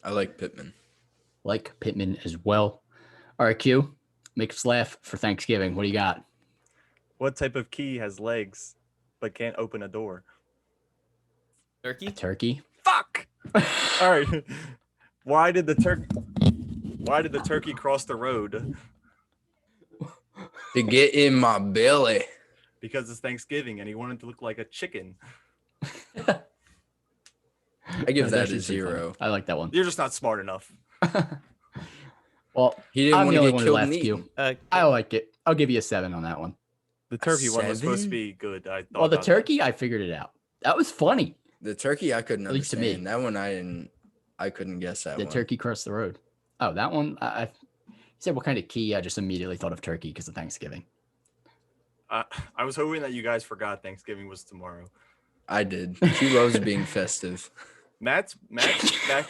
I like Pittman. Like Pittman as well. All right, Q, make us laugh for Thanksgiving. What do you got? What type of key has legs but can't open a door? Turkey? A turkey. Fuck! All right. Why did the turkey cross the road? To get in my belly. Because it's Thanksgiving and he wanted to look like a chicken. I give that a 0. I like that one. You're just not smart enough. Well, he didn't I'm want the to only get one killed left, and Q. I like it. I'll give you a 7 on that one. The turkey one was supposed to 7? be good. I thought Well, the about turkey, I figured it out. That was funny. The turkey I couldn't At least to me. understand. That one I didn't. I couldn't guess that The one. turkey across the road. Oh, that one. I said what kind of key? I just immediately thought of turkey because of Thanksgiving. that. I was hoping that you guys forgot Thanksgiving was tomorrow. I did. He loves being festive. Matt's back.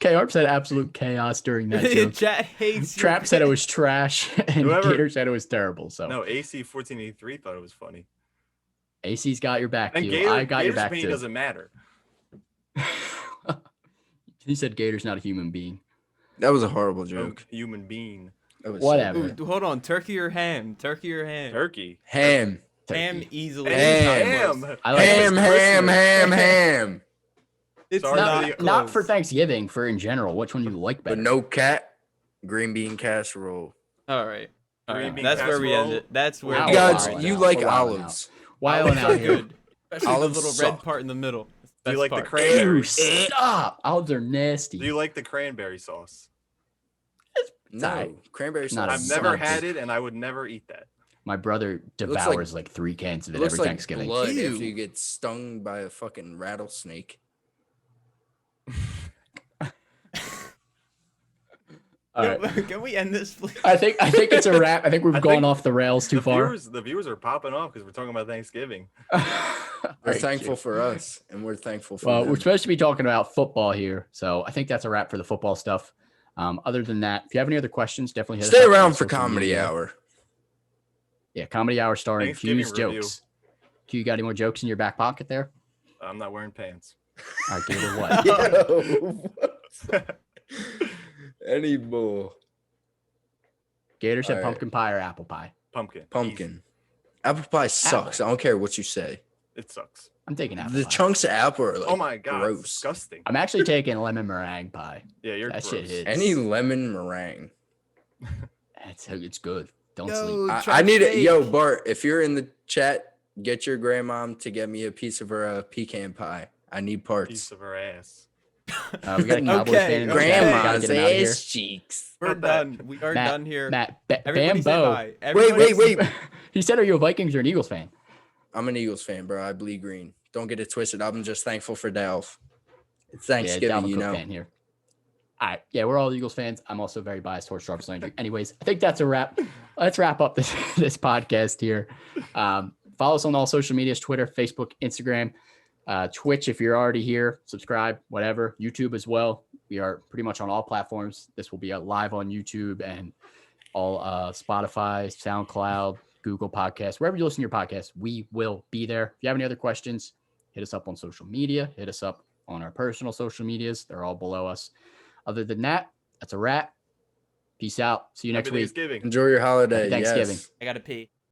K-Harp said absolute chaos during that joke. Chat hates you. Trap said it was trash, and Whoever- Gator said it was terrible. So No, AC 1483 thought it was funny. AC's got your back, And too. Gator, I got your Gator's back, opinion too. doesn't matter. He said Gator's not a human being. That was a horrible No joke. human being. That was Whatever. So Ooh, hold on, turkey or ham? Turkey or ham? Turkey. ham. Ham Turkey. easily. Ham. Ham. I like Ham, it. ham, ham, ham. It's Sorry, not Lydia. Not for close. Thanksgiving, for in general. Which one do you like better? But no cat. Green bean casserole. All right. All Green right. bean That's where we end casserole. it. That's where Wow. You guys, wow, you wow. like Wow, wow. olives. Wilding Olives out are here. good. Especially Olives the little red suck. part in the middle. Do you Best like the part. Ew, cranberry? stop. Olives are nasty. Do you like the cranberry sauce? No, alright. cranberry sauce. Not a I've never not had big. it, and I would never eat that. My brother looks like- devours like 3 cans of It it looks every like Thanksgiving. blood Ew. after you get stung by a fucking rattlesnake. All right. Can we end this, please? I think it's a wrap. I think we've I gone think off the rails too far. The viewers are popping off because we're talking about Thanksgiving. We're Alright, thankful for us, and we're thankful for Well, them. we're supposed to be talking about football here, so I think that's a wrap for the football stuff. Other than that, if you have any other questions, definitely hit us Stay up on around for social comedy media. hour. Yeah, comedy hour starring Thanksgiving Q's review. jokes. Q, you got any more jokes in your back pocket there? I'm not wearing pants. All right, Gator, what? Yo, any bull. Gator said All right. pumpkin pie or apple pie. Pumpkin. Pumpkin. Apple pie sucks. I don't care what you say. Easy. It sucks. I'm taking apple The pie. chunks of apple are like Oh my god. gross. Disgusting. I'm actually taking lemon meringue pie. Yeah, you're That gross. shit hits. Any lemon meringue. It's good. Don't Yo, sleep. try I need it. steak. Yo, Bart, if you're in the chat, get your grandmom to get me a piece of her pecan pie. I need parts. Piece of her ass. We got a Cowboys Okay, fan in the chat. We gotta Grandma's get him out of here. ass cheeks. We're Not that. done. We are Matt, done here. Matt, Everybody say Bambo. bye. Everybody Wait. say- He said, "Are you a Vikings or an Eagles fan?" I'm an Eagles fan, bro. I bleed green. Don't get it twisted. I'm just thankful for Dalf. It's Yeah, Thanksgiving, Dalvin you Cook know. fan here. All right, yeah, we're all Eagles fans. I'm also very biased towards Jarvis Landry. Anyways, I think that's a wrap. Let's wrap up this this podcast here. Follow us on all social medias: Twitter, Facebook, Instagram, Twitch. If you're already here, subscribe. Whatever. YouTube as well. We are pretty much on all platforms. This will be live on YouTube and all Spotify, SoundCloud, Google Podcasts, wherever you listen to your podcast. We will be there. If you have any other questions, hit us up on social media. Hit us up on our personal social medias. They're all below us. Other than that, that's a wrap. Peace out. See you next Happy week. Thanksgiving. Enjoy your holiday. Happy Thanksgiving. Yes. I gotta pee.